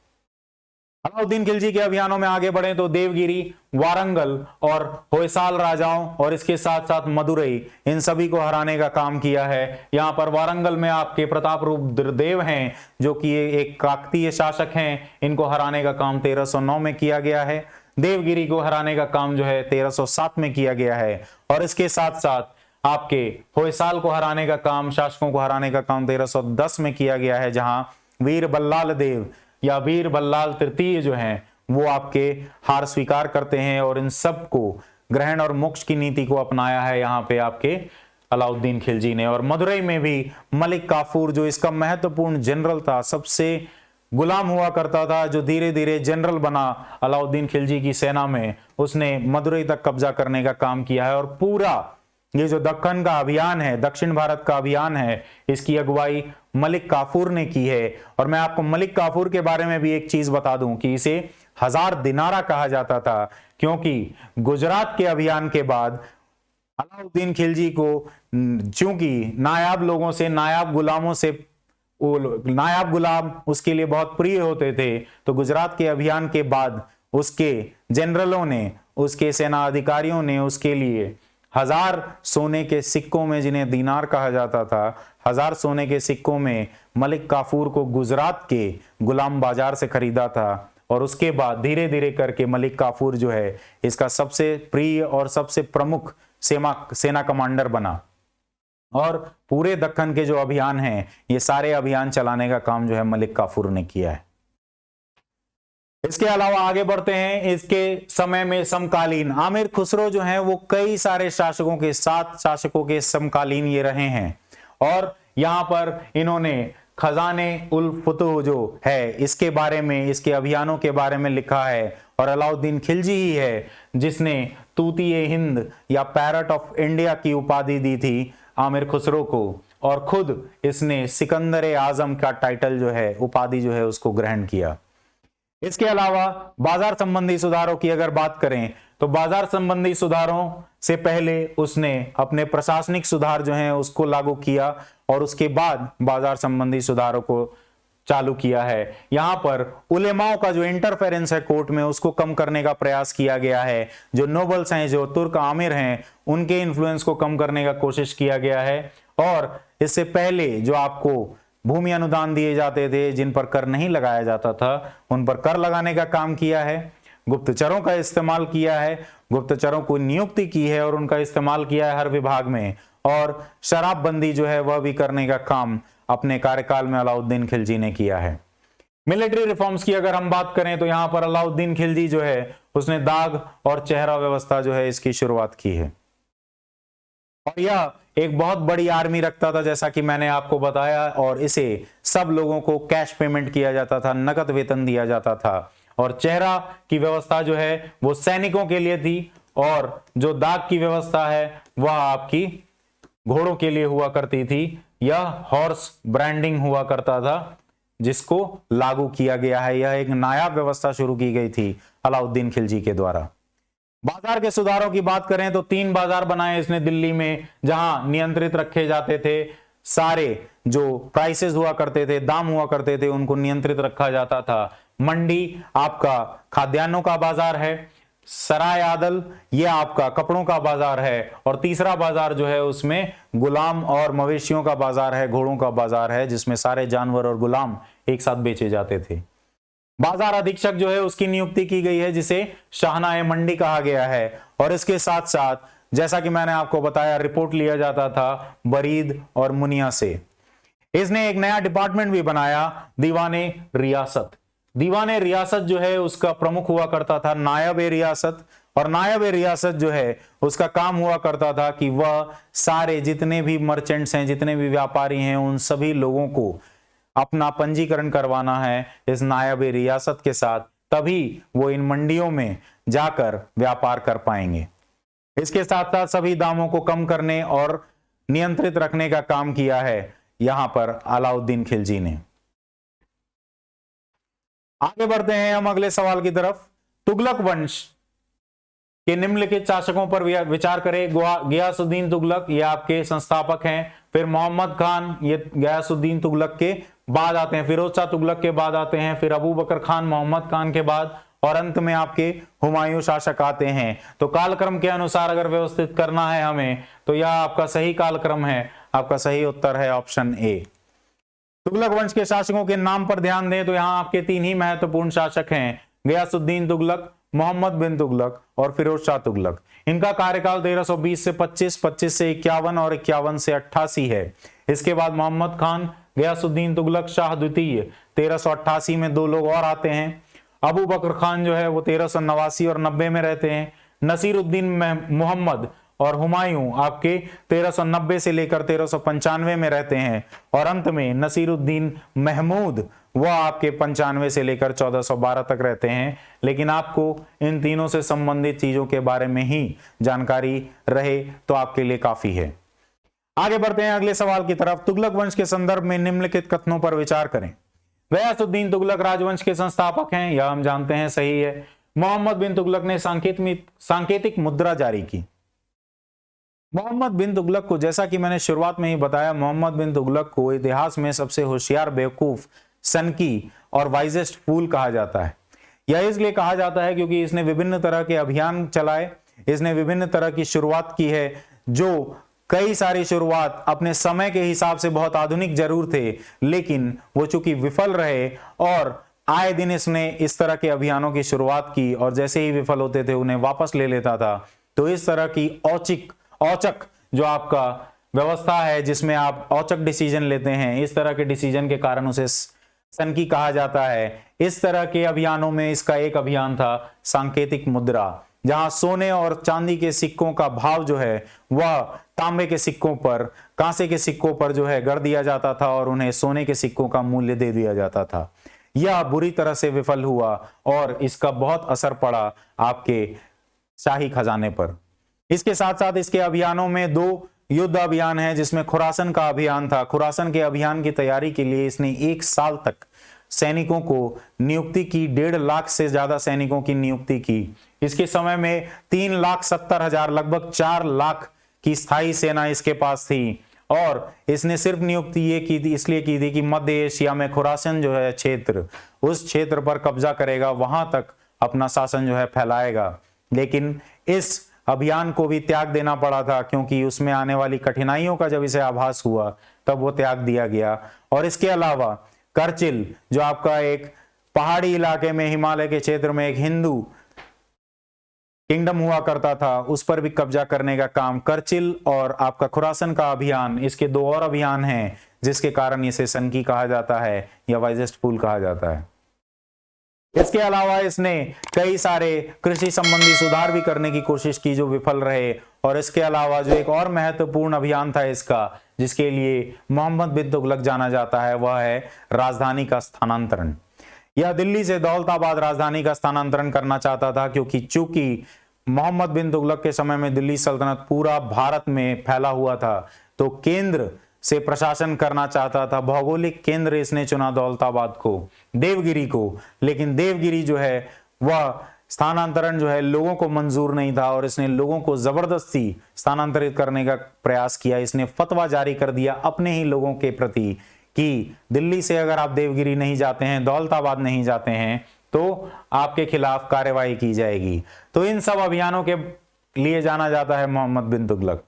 अलाउद्दीन खिलजी के अभियानों में आगे बढ़े तो देवगिरी, वारंगल और होयसाल राजाओं और इसके साथ साथ मदुरई, इन सभी को हराने का काम किया है। यहां पर वारंगल में आपके प्रताप रुद्र देव हैं, जो कि एक काकतीय शासक हैं, इनको हराने का काम 1309 में किया गया है। देवगिरी को हराने का काम जो है 1307 में किया गया है, और इसके साथ साथ आपके होयसाल को हराने का काम, शासकों को हराने का काम 1310 में किया गया है, जहां वीर बल्लाल देव या वीर बल्लाल तृतीय जो हैं वो आपके हार स्वीकार करते हैं और इन सब को ग्रहण और मोक्ष की नीति को अपनाया है यहाँ पे आपके अलाउद्दीन खिलजी ने। और मदुरई में भी मलिक काफूर, जो इसका महत्वपूर्ण जनरल था, सबसे गुलाम हुआ करता था, जो धीरे धीरे जनरल बना अलाउद्दीन खिलजी की सेना में, उसने मदुरई तक कब्जा करने का काम किया है। और पूरा ये जो दक्कन का अभियान है, दक्षिण भारत का अभियान है, इसकी अगुवाई मलिक काफूर ने की है। और मैं आपको मलिक काफूर के बारे में भी एक चीज बता दूं कि इसे 1000 दिनारा कहा जाता था, क्योंकि गुजरात के अभियान के बाद अलाउद्दीन खिलजी को चूंकि नायाब लोगों से, नायाब गुलामों से, नायाब गुलाम उसके लिए बहुत प्रिय होते थे, तो गुजरात के अभियान के बाद उसके जनरलों ने, उसके सेना अधिकारियों ने उसके लिए 1000 सोने के सिक्कों में, जिन्हें दीनार कहा जाता था, 1000 सोने के सिक्कों में मलिक काफूर को गुजरात के गुलाम बाजार से खरीदा था। और उसके बाद धीरे धीरे करके मलिक काफूर जो है इसका सबसे प्रिय और सबसे प्रमुख सेना कमांडर बना। और पूरे दक्कन के जो अभियान हैं, ये सारे अभियान चलाने का काम जो है मलिक काफूर ने किया है। इसके अलावा आगे बढ़ते हैं, इसके समय में समकालीन आमिर खुसरो जो हैं वो कई सारे शासकों के, 7 शासकों के समकालीन ये रहे हैं। और यहां पर इन्होंने खजाने उल फुतूह जो है इसके बारे में, इसके अभियानों के बारे में लिखा है। और अलाउद्दीन खिलजी ही है जिसने तूतीए हिंद या पैरट ऑफ इंडिया की उपाधि दी थी आमिर खुसरो को, और खुद इसने सिकंदर आजम का टाइटल जो है, उपाधि जो है, उसको ग्रहण किया। इसके अलावा बाजार संबंधी सुधारों की अगर बात करें तो बाजार संबंधी सुधारों से पहले उसने अपने प्रशासनिक सुधार जो हैं उसको लागू किया, और उसके बाद बाजार संबंधी सुधारों को चालू किया है। यहां पर उलेमाओं का जो इंटरफेरेंस है कोर्ट में, उसको कम करने का प्रयास किया गया है। जो नोबल्स हैं, जो तुर्क आमिर हैं, उनके इन्फ्लुएंस को कम करने का कोशिश किया गया है। और इससे पहले जो आपको भूमि अनुदान दिए जाते थे, जिन पर कर नहीं लगाया जाता था, उन पर कर लगाने का काम किया है। गुप्तचरों का इस्तेमाल किया है, गुप्तचरों को नियुक्ति की है और उनका इस्तेमाल किया है हर विभाग में। और शराबबंदी जो है वह भी करने का काम अपने कार्यकाल में अलाउद्दीन खिलजी ने किया है। मिलिट्री रिफॉर्म्स की अगर हम बात करें तो यहां पर अलाउद्दीन खिलजी जो है उसने दाग और चेहरा व्यवस्था जो है इसकी शुरुआत की है। और यह एक बहुत बड़ी आर्मी रखता था, जैसा कि मैंने आपको बताया, और इसे सब लोगों को कैश पेमेंट किया जाता था, नकद वेतन दिया जाता था। और चेहरा की व्यवस्था जो है वो सैनिकों के लिए थी, और जो दाग की व्यवस्था है वह आपकी घोड़ों के लिए हुआ करती थी। यह हॉर्स ब्रांडिंग हुआ करता था, जिसको लागू किया गया है। यह एक नायाब व्यवस्था शुरू की गई थी अलाउद्दीन खिलजी के द्वारा। बाजार के सुधारों की बात करें तो 3 बाजार बनाए इसने दिल्ली में, जहां नियंत्रित रखे जाते थे सारे जो प्राइसेस हुआ करते थे, दाम हुआ करते थे, उनको नियंत्रित रखा जाता था। मंडी आपका खाद्यान्नों का बाजार है, सराय आदल ये आपका कपड़ों का बाजार है, और तीसरा बाजार जो है उसमें गुलाम और मवेशियों का बाजार है, घोड़ों का बाजार है, जिसमें सारे जानवर और गुलाम एक साथ बेचे जाते थे। बाजार अधीक्षक जो है उसकी नियुक्ति की गई है, जिसे शाहनाए मंडी कहा गया है। और इसके साथ साथ जैसा कि मैंने आपको बताया, रिपोर्ट लिया जाता था बरीद और मुनिया से। इसने एक नया डिपार्टमेंट भी बनाया, दीवाने रियासत। दीवाने रियासत जो है उसका प्रमुख हुआ करता था नायब ए रियासत। और नायब ए रियासत जो है उसका काम हुआ करता था कि वह सारे जितने भी मर्चेंट्स हैं, जितने भी व्यापारी हैं, उन सभी लोगों को अपना पंजीकरण करवाना है इस नायब ए रियासत के साथ, तभी वो इन मंडियों में जाकर व्यापार कर पाएंगे। इसके साथ साथ सभी दामों को कम करने और नियंत्रित रखने का काम किया है यहां पर अलाउद्दीन खिलजी ने। आगे बढ़ते हैं हम अगले सवाल की तरफ। तुगलक वंश के निम्नलिखित शासकों पर विचार करें। गियासुद्दीन तुगलक, ये आपके संस्थापक हैं। फिर मोहम्मद खान, ये गियासुद्दीन तुगलक के बाद आते हैं। फिरोज शाह तुगलक के बाद आते हैं। फिर अबू बकर खान मोहम्मद खान के बाद, और अंत में आपके हुमायूं शासक आते हैं। तो कालक्रम के अनुसार अगर व्यवस्थित करना है हमें, तो यह आपका सही कालक्रम है। आपका सही उत्तर है ऑप्शन ए। तुगलक वंश के शासकों के नाम पर ध्यान दें तो यहां आपके तीन ही महत्वपूर्ण शासक हैं, गियासुद्दीन तुगलक, मोहम्मद बिन तुगलक और फिरोज शाह तुगलक। इनका कार्यकाल 1320 से 25, 25 से 51 और 51 से 88 है। इसके बाद मोहम्मद खान, गियासुद्दीन तुगलक, शाह द्वितीय 1388 में दो लोग और आते हैं। अबू बकर खान जो है वो 1389 और 90 में रहते हैं। नसीरुद्दीन मोहम्मद और हुमायूं आपके 1390 से लेकर 1395 में रहते हैं। और अंत में नसीरुद्दीन महमूद वह आपके 95 से लेकर 1412 तक रहते हैं। लेकिन आपको इन तीनों से संबंधित चीजों के बारे में ही जानकारी रहे तो आपके लिए काफी है। आगे बढ़ते हैं अगले सवाल की तरफ। तुगलक वंश के संदर्भ में निम्नलिखित कथनों पर विचार करें। गयासुद्दीन तुगलक राजवंश के संस्थापक हैं, यह हम जानते हैं, सही है। मोहम्मद बिन तुगलक ने सांकेतिक मुद्रा जारी की। मोहम्मद बिन तुगलक को, जैसा कि मैंने शुरुआत में ही बताया, मोहम्मद बिन तुगलक को इतिहास में सबसे होशियार, बेवकूफ, सनकी और वाइजेस्ट फूल कहा जाता है। यह इसलिए कहा जाता है क्योंकि इसने विभिन्न तरह के अभियान चलाए, इसने विभिन्न तरह की शुरुआत की है, जो कई सारी शुरुआत अपने समय के हिसाब से बहुत आधुनिक जरूर थे, लेकिन वो चूंकि विफल रहे और आए दिन इसने इस तरह के अभियानों की शुरुआत की और जैसे ही विफल होते थे उन्हें वापस ले लेता था। तो इस तरह की औचक जो आपका व्यवस्था है जिसमें आप औचक डिसीजन लेते हैं, इस तरह के डिसीजन के कारण उसे सनकी कहा जाता है। इस तरह के अभियानों में इसका एक अभियान था सांकेतिक मुद्रा, जहां सोने और चांदी के सिक्कों का भाव जो है वह तांबे के सिक्कों पर, कांसे के सिक्कों पर जो है गढ़ दिया जाता था और उन्हें सोने के सिक्कों का मूल्य दे दिया जाता था। यह बुरी तरह से विफल हुआ और इसका बहुत असर पड़ा आपके शाही खजाने पर। इसके साथ साथ इसके अभियानों में दो युद्ध अभियान है, जिसमें खुरासन का अभियान था। खुरासन के अभियान की तैयारी के लिए इसने 1 साल तक सैनिकों को नियुक्ति की, 1.5 लाख से ज्यादा सैनिकों की नियुक्ति की। इसके समय में 3,70,000 लगभग 4 लाख की स्थायी सेना इसके पास थी। और इसने सिर्फ नियुक्ति ये की थी, इसलिए की थी कि मध्य एशिया में खुरासन जो है क्षेत्र, उस क्षेत्र पर कब्जा करेगा, वहां तक अपना शासन जो है फैलाएगा। लेकिन इस अभियान को भी त्याग देना पड़ा था, क्योंकि उसमें आने वाली कठिनाइयों का जब इसे आभास हुआ तब वो त्याग दिया गया। और इसके अलावा करचिल जो आपका एक पहाड़ी इलाके में, हिमालय के क्षेत्र में एक हिंदू किंगडम हुआ करता था, उस पर भी कब्जा करने का काम करचिल और आपका खुरासन का अभियान, इसके 2 और अभियान हैं जिसके कारण इसे सनकी कहा जाता है या वाइजेस्ट फूल कहा जाता है। इसके अलावा इसने कई सारे कृषि संबंधी सुधार भी करने की कोशिश की जो विफल रहे। और इसके अलावा जो एक और महत्वपूर्ण अभियान था इसका, जिसके लिए मोहम्मद बिन तुगलक जाना जाता है, वह है राजधानी का स्थानांतरण। यह दिल्ली से दौलताबाद राजधानी का स्थानांतरण करना चाहता था, क्योंकि चूंकि मोहम्मद बिन तुगलक के समय में दिल्ली सल्तनत पूरा भारत में फैला हुआ था, तो केंद्र से प्रशासन करना चाहता था। भौगोलिक केंद्र इसने चुना दौलताबाद को, देवगिरी को, लेकिन देवगिरी जो है वह स्थानांतरण जो है लोगों को मंजूर नहीं था और इसने लोगों को जबरदस्ती स्थानांतरित करने का प्रयास किया। इसने फतवा जारी कर दिया अपने ही लोगों के प्रति कि दिल्ली से अगर आप देवगिरी नहीं जाते हैं, दौलताबाद नहीं जाते हैं, तो आपके खिलाफ कार्यवाही की जाएगी। तो इन सब अभियानों के लिए जाना जाता है मोहम्मद बिन तुगलक।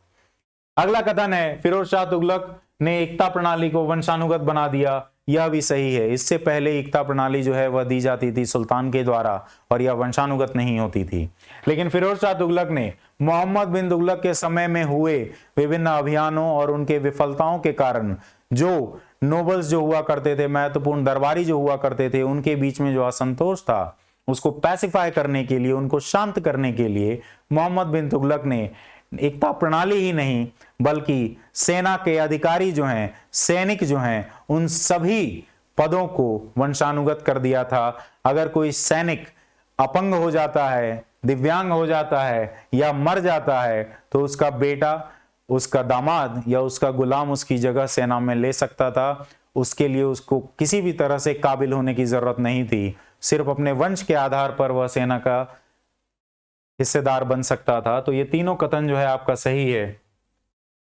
अगला कथन है फिरोज शाह तुगलक ने एकता प्रणाली को वंशानुगत बना दिया। यह भी सही है। इससे पहले एकता प्रणाली जो है वह दी जाती थी सुल्तान के द्वारा और यह वंशानुगत नहीं होती थी। लेकिन फिरोज शाह तुगलक ने मोहम्मद बिन तुगलक के समय में हुए विभिन्न अभियानों और उनके विफलताओं के कारण जो नोबल्स जो हुआ करते थे, महत्वपूर्ण दरबारी जो हुआ करते थे, उनके बीच में जो असंतोष था उसको पैसिफाई करने के लिए, उनको शांत करने के लिए मोहम्मद बिन तुगलक ने एकता प्रणाली ही नहीं बल्कि सेना के अधिकारी जो हैं, सैनिक जो हैं, उन सभी पदों को वंशानुगत कर दिया था। अगर कोई सैनिक अपंग हो जाता है, दिव्यांग हो जाता है या मर जाता है तो उसका बेटा, उसका दामाद या उसका गुलाम उसकी जगह सेना में ले सकता था। उसके लिए उसको किसी भी तरह से काबिल होने की जरूरत नहीं थी, सिर्फ अपने वंश के आधार पर वह सेना का हिस्सेदार बन सकता था। तो ये तीनों कथन जो है आपका सही है।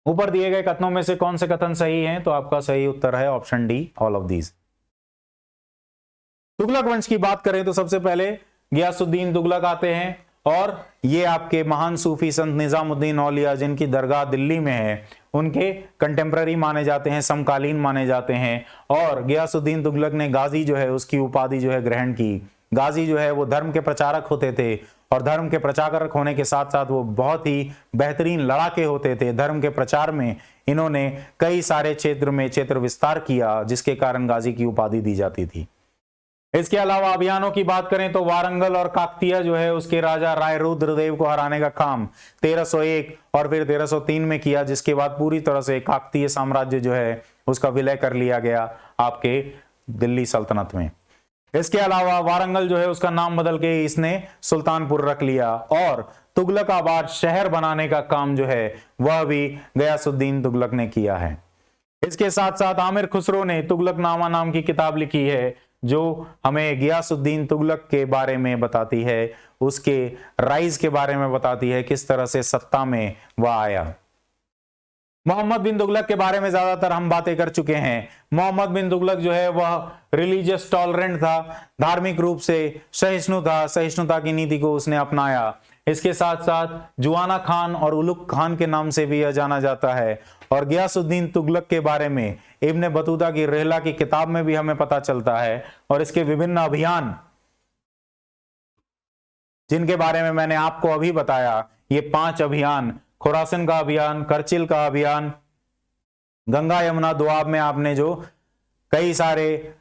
ऊपर दिए गए कथनों में से कौन से कथन सही हैं? तो आपका सही उत्तर है option D, all of these. Tughlaq वंश की बात करें तो सबसे पहले गियासुद्दीन तुगलक आते हैं, और ये आपके महान सूफी संत निजामुद्दीन औलिया जिनकी दरगाह दिल्ली में है, उनके कंटेम्प्ररी माने जाते हैं, समकालीन माने जाते हैं। और गियासुद्दीन तुगलक ने गाजी जो है उसकी उपाधि जो है ग्रहण की। गाजी जो है वो धर्म के प्रचारक होते थे, और धर्म के प्रचारक होने के साथ साथ वो बहुत ही बेहतरीन लड़ाके होते थे। धर्म के प्रचार में इन्होंने कई सारे क्षेत्र में क्षेत्र विस्तार किया, जिसके कारण गाजी की उपाधि दी जाती थी। इसके अलावा अभियानों की बात करें तो वारंगल और काकतीय जो है उसके राजा राय रुद्रदेव को हराने का काम 1301 और फिर 1303 में किया, जिसके बाद पूरी तरह से काकतीय साम्राज्य जो है उसका विलय कर लिया गया आपके दिल्ली सल्तनत में। इसके अलावा वारंगल जो है उसका नाम बदल के इसने सुल्तानपुर रख लिया, और तुगलकाबाद शहर बनाने का काम जो है वह भी गयासुद्दीन तुगलक ने किया है। इसके साथ साथ आमिर खुसरो ने तुगलकनामा नाम की किताब लिखी है, जो हमें गियासुद्दीन तुगलक के बारे में बताती है, उसके राइज के बारे में बताती है, किस तरह से सत्ता में वह आया। मोहम्मद बिन तुगलक के बारे में ज्यादातर हम बातें कर चुके हैं। मोहम्मद बिन तुगलक जो है वह रिलीजियस टॉलरेंट था, धार्मिक रूप से सहिष्णु था, सहिष्णुता की नीति को उसने अपनाया। इसके साथ साथ जुआना खान और उलुक खान के नाम से भी यह जाना जाता है। और गियासुद्दीन तुगलक के बारे में इब्ने बतूता की रहला की किताब में भी हमें पता चलता है, और इसके विभिन्न अभियान जिनके बारे में मैंने आपको अभी बताया, ये 5 अभियान, खुरासन का अभियान, करचिल का अभियान, गंगा यमुना दोआब में आपने जो कई सारे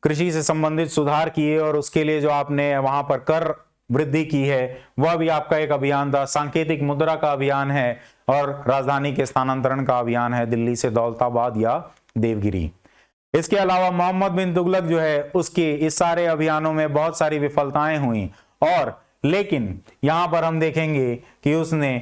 कृषि से संबंधित सुधार किए और उसके लिए जो आपने वहां पर कर वृद्धि की है, वह भी आपका एक अभियान था। सांकेतिक मुद्रा का अभियान है, और राजधानी के स्थानांतरण का अभियान है दिल्ली से दौलताबाद या देवगिरी। इसके अलावा मोहम्मद बिन तुगलक जो है उसके इस सारे अभियानों में बहुत सारी विफलताएं हुई, और लेकिन यहां पर हम देखेंगे कि उसने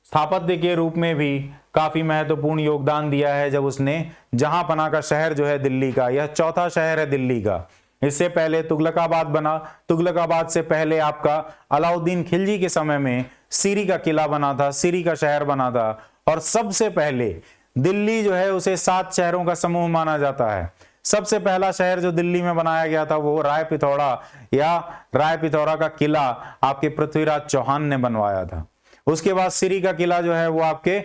स्थापत्य के रूप में भी काफी महत्वपूर्ण योगदान दिया है, जब उसने जहांपना का शहर जो है दिल्ली का, यह चौथा शहर है दिल्ली का। इससे पहले तुगलकाबाद बना, तुगलकाबाद से पहले आपका अलाउद्दीन खिलजी के समय में सीरी का किला बना था, सीरी का शहर बना था। और सबसे पहले दिल्ली जो है उसे 7 शहरों का समूह माना जाता है। सबसे पहला शहर जो दिल्ली में बनाया गया था वो राय पिथौरा या राय पिथौरा का किला आपके पृथ्वीराज चौहान ने बनवाया था। उसके बाद सीरी का किला जो है वो आपके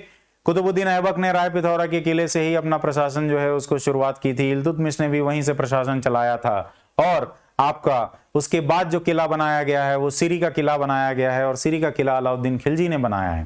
कुतुबुद्दीन ऐबक ने राय पिथौरा के किले से ही अपना प्रशासन जो है उसको शुरुआत की थी। इल्तुतमिश ने भी वहीं से प्रशासन चलाया था। और आपका उसके बाद जो किला बनाया गया है वो सीरी का किला बनाया गया है, और सीरी का किला अलाउद्दीन खिलजी ने बनाया है।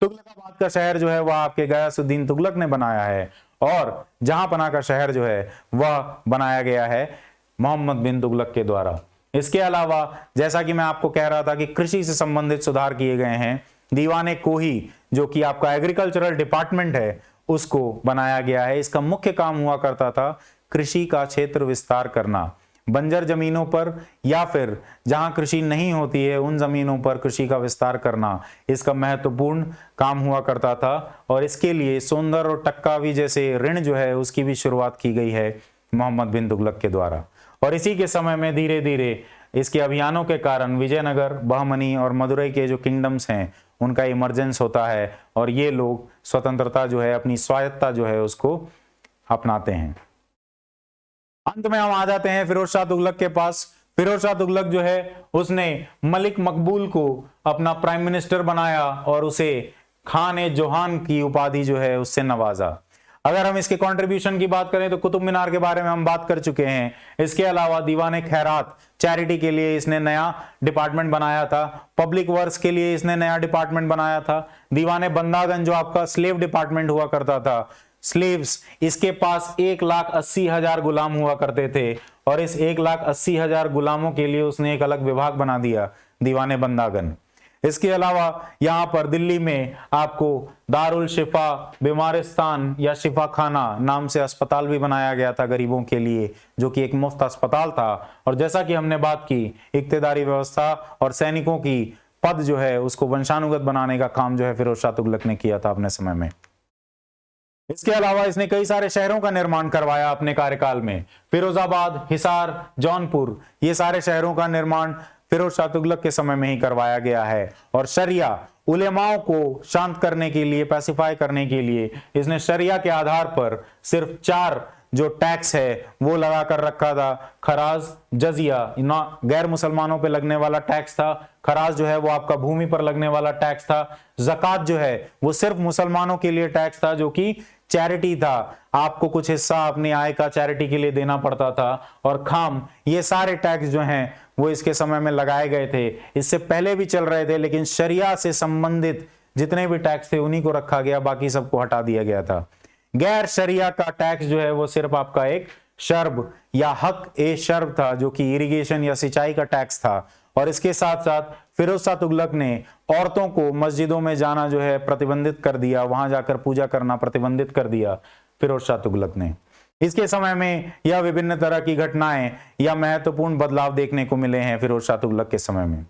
तुगलकाबाद का शहर जो है वह आपके गयासुद्दीन तुगलक ने बनाया है, और जहांपना का शहर जो है वह बनाया गया है मोहम्मद बिन तुगलक के द्वारा। इसके अलावा जैसा कि मैं आपको कह रहा था कि कृषि से संबंधित सुधार किए गए हैं। दीवाने कोही जो कि आपका एग्रीकल्चरल डिपार्टमेंट है उसको बनाया गया है। इसका मुख्य काम हुआ करता था कृषि का क्षेत्र विस्तार करना, बंजर जमीनों पर या फिर जहां कृषि नहीं होती है उन जमीनों पर कृषि का विस्तार करना इसका महत्वपूर्ण काम हुआ करता था। और इसके लिए सोंदर और टक्कावी जैसे ऋण जो है उसकी भी शुरुआत की गई है मोहम्मद बिन तुगलक के द्वारा। और इसी के समय में धीरे धीरे इसके अभियानों के कारण विजयनगर, बहमनी और मदुरई के जो किंगडम्स हैं उनका इमरजेंस होता है, और ये लोग स्वतंत्रता जो है, अपनी स्वायत्तता जो है उसको अपनाते हैं। अंत में हम आ जाते हैं फिरोज शाह तुगलक के पास। फिरोज शाह तुगलक जो है उसने मलिक मकबूल को अपना प्राइम मिनिस्टर बनाया और उसे खान ए जोहान की उपाधि जो है उससे नवाजा। अगर हम इसके कंट्रीब्यूशन की बात करें तो कुतुब मीनार के बारे में हम बात कर चुके हैं। इसके अलावा दीवाने खैरात चैरिटी के लिए इसने नया डिपार्टमेंट बनाया था। पब्लिक वर्क्स के लिए इसने नया डिपार्टमेंट बनाया था। दीवाने बंदागन जो आपका स्लेव डिपार्टमेंट हुआ करता था, स्लेव्स, इसके पास 1,80,000 गुलाम हुआ करते थे, और इस 1,80,000 गुलामों के लिए उसने एक अलग विभाग बना दिया, दीवाने बंदागन। इसके अलावा यहां पर दिल्ली में आपको दारुल शिफा बीमारिस्तान या शिफा खाना नाम से अस्पताल भी बनाया गया था गरीबों के लिए, जो कि एक मुफ्त अस्पताल था। और जैसा कि हमने बात की, इक्तेदारी व्यवस्था और सैनिकों की पद जो है उसको वंशानुगत बनाने का काम जो है फिरोज शाह तुगलक ने किया था अपने समय में। इसके अलावा इसने कई सारे शहरों का निर्माण करवाया अपने कार्यकाल में। फिरोजाबाद, हिसार, जौनपुर, ये सारे शहरों का निर्माण फिरोज शाह तुगलक के समय में ही करवाया गया है। और शरिया, उलेमाओं को शांत करने के लिए, पैसिफाई करने के लिए इसने शरिया के आधार पर सिर्फ 4 जो टैक्स है वो लगा कर रखा था। खराज, जजिया गैर मुसलमानों पे लगने वाला टैक्स था, खराज जो है वो आपका भूमि पर लगने वाला टैक्स था, ज़कात जो है वो सिर्फ मुसलमानों के लिए टैक्स था जो कि चैरिटी था, आपको कुछ हिस्सा अपनी आय का चैरिटी के लिए देना पड़ता था, और खाम, ये सारे टैक्स जो हैं वो इसके समय में लगाए गए थे। इससे पहले भी चल रहे थे, लेकिन शरिया से संबंधित जितने भी टैक्स थे उन्हीं को रखा गया, बाकी सबको हटा दिया गया था। गैर शरिया का टैक्स जो है वो सिर्फ आपका एक शर्ब या हक ए शर्ब था, जो कि इरिगेशन या सिंचाई का टैक्स था। और इसके साथ साथ फिरोज शाह तुगलक ने औरतों को मस्जिदों में जाना जो है प्रतिबंधित कर दिया, वहां जाकर पूजा करना प्रतिबंधित कर दिया फिरोज शाह तुगलक ने। इसके समय में यह विभिन्न तरह की घटनाएं या महत्वपूर्ण बदलाव देखने को मिले हैं फिरोज शाह तुगलक के समय में।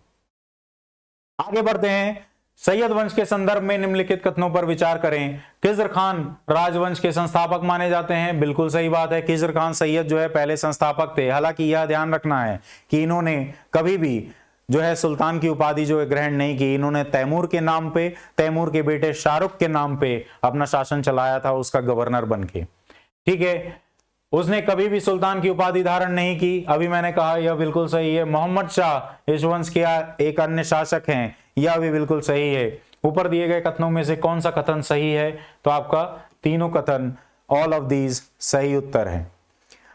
आगे बढ़ते हैं। सैयद वंश के संदर्भ में निम्नलिखित कथनों पर विचार करें। खिज्र खान राजवंश के संस्थापक माने जाते हैं, बिल्कुल सही बात है। खिज्र खान सैयद जो है पहले संस्थापक थे। हालांकि यह ध्यान रखना है कि इन्होंने कभी भी जो है सुल्तान की उपाधि जो है ग्रहण नहीं की। इन्होंने तैमूर के नाम पे, तैमूर के बेटे शाहरुख के नाम पे अपना शासन चलाया था, उसका गवर्नर बन के। ठीक है, उसने कभी भी सुल्तान की उपाधि धारण नहीं की। अभी मैंने कहा यह बिल्कुल सही है। मोहम्मद शाह इस वंश के एक अन्य शासक हैं, यह भी बिल्कुल सही है। ऊपर दिए गए कथनों में से कौन सा कथन सही है? तो आपका तीनों कथन, ऑल ऑफ दीज सही उत्तर है।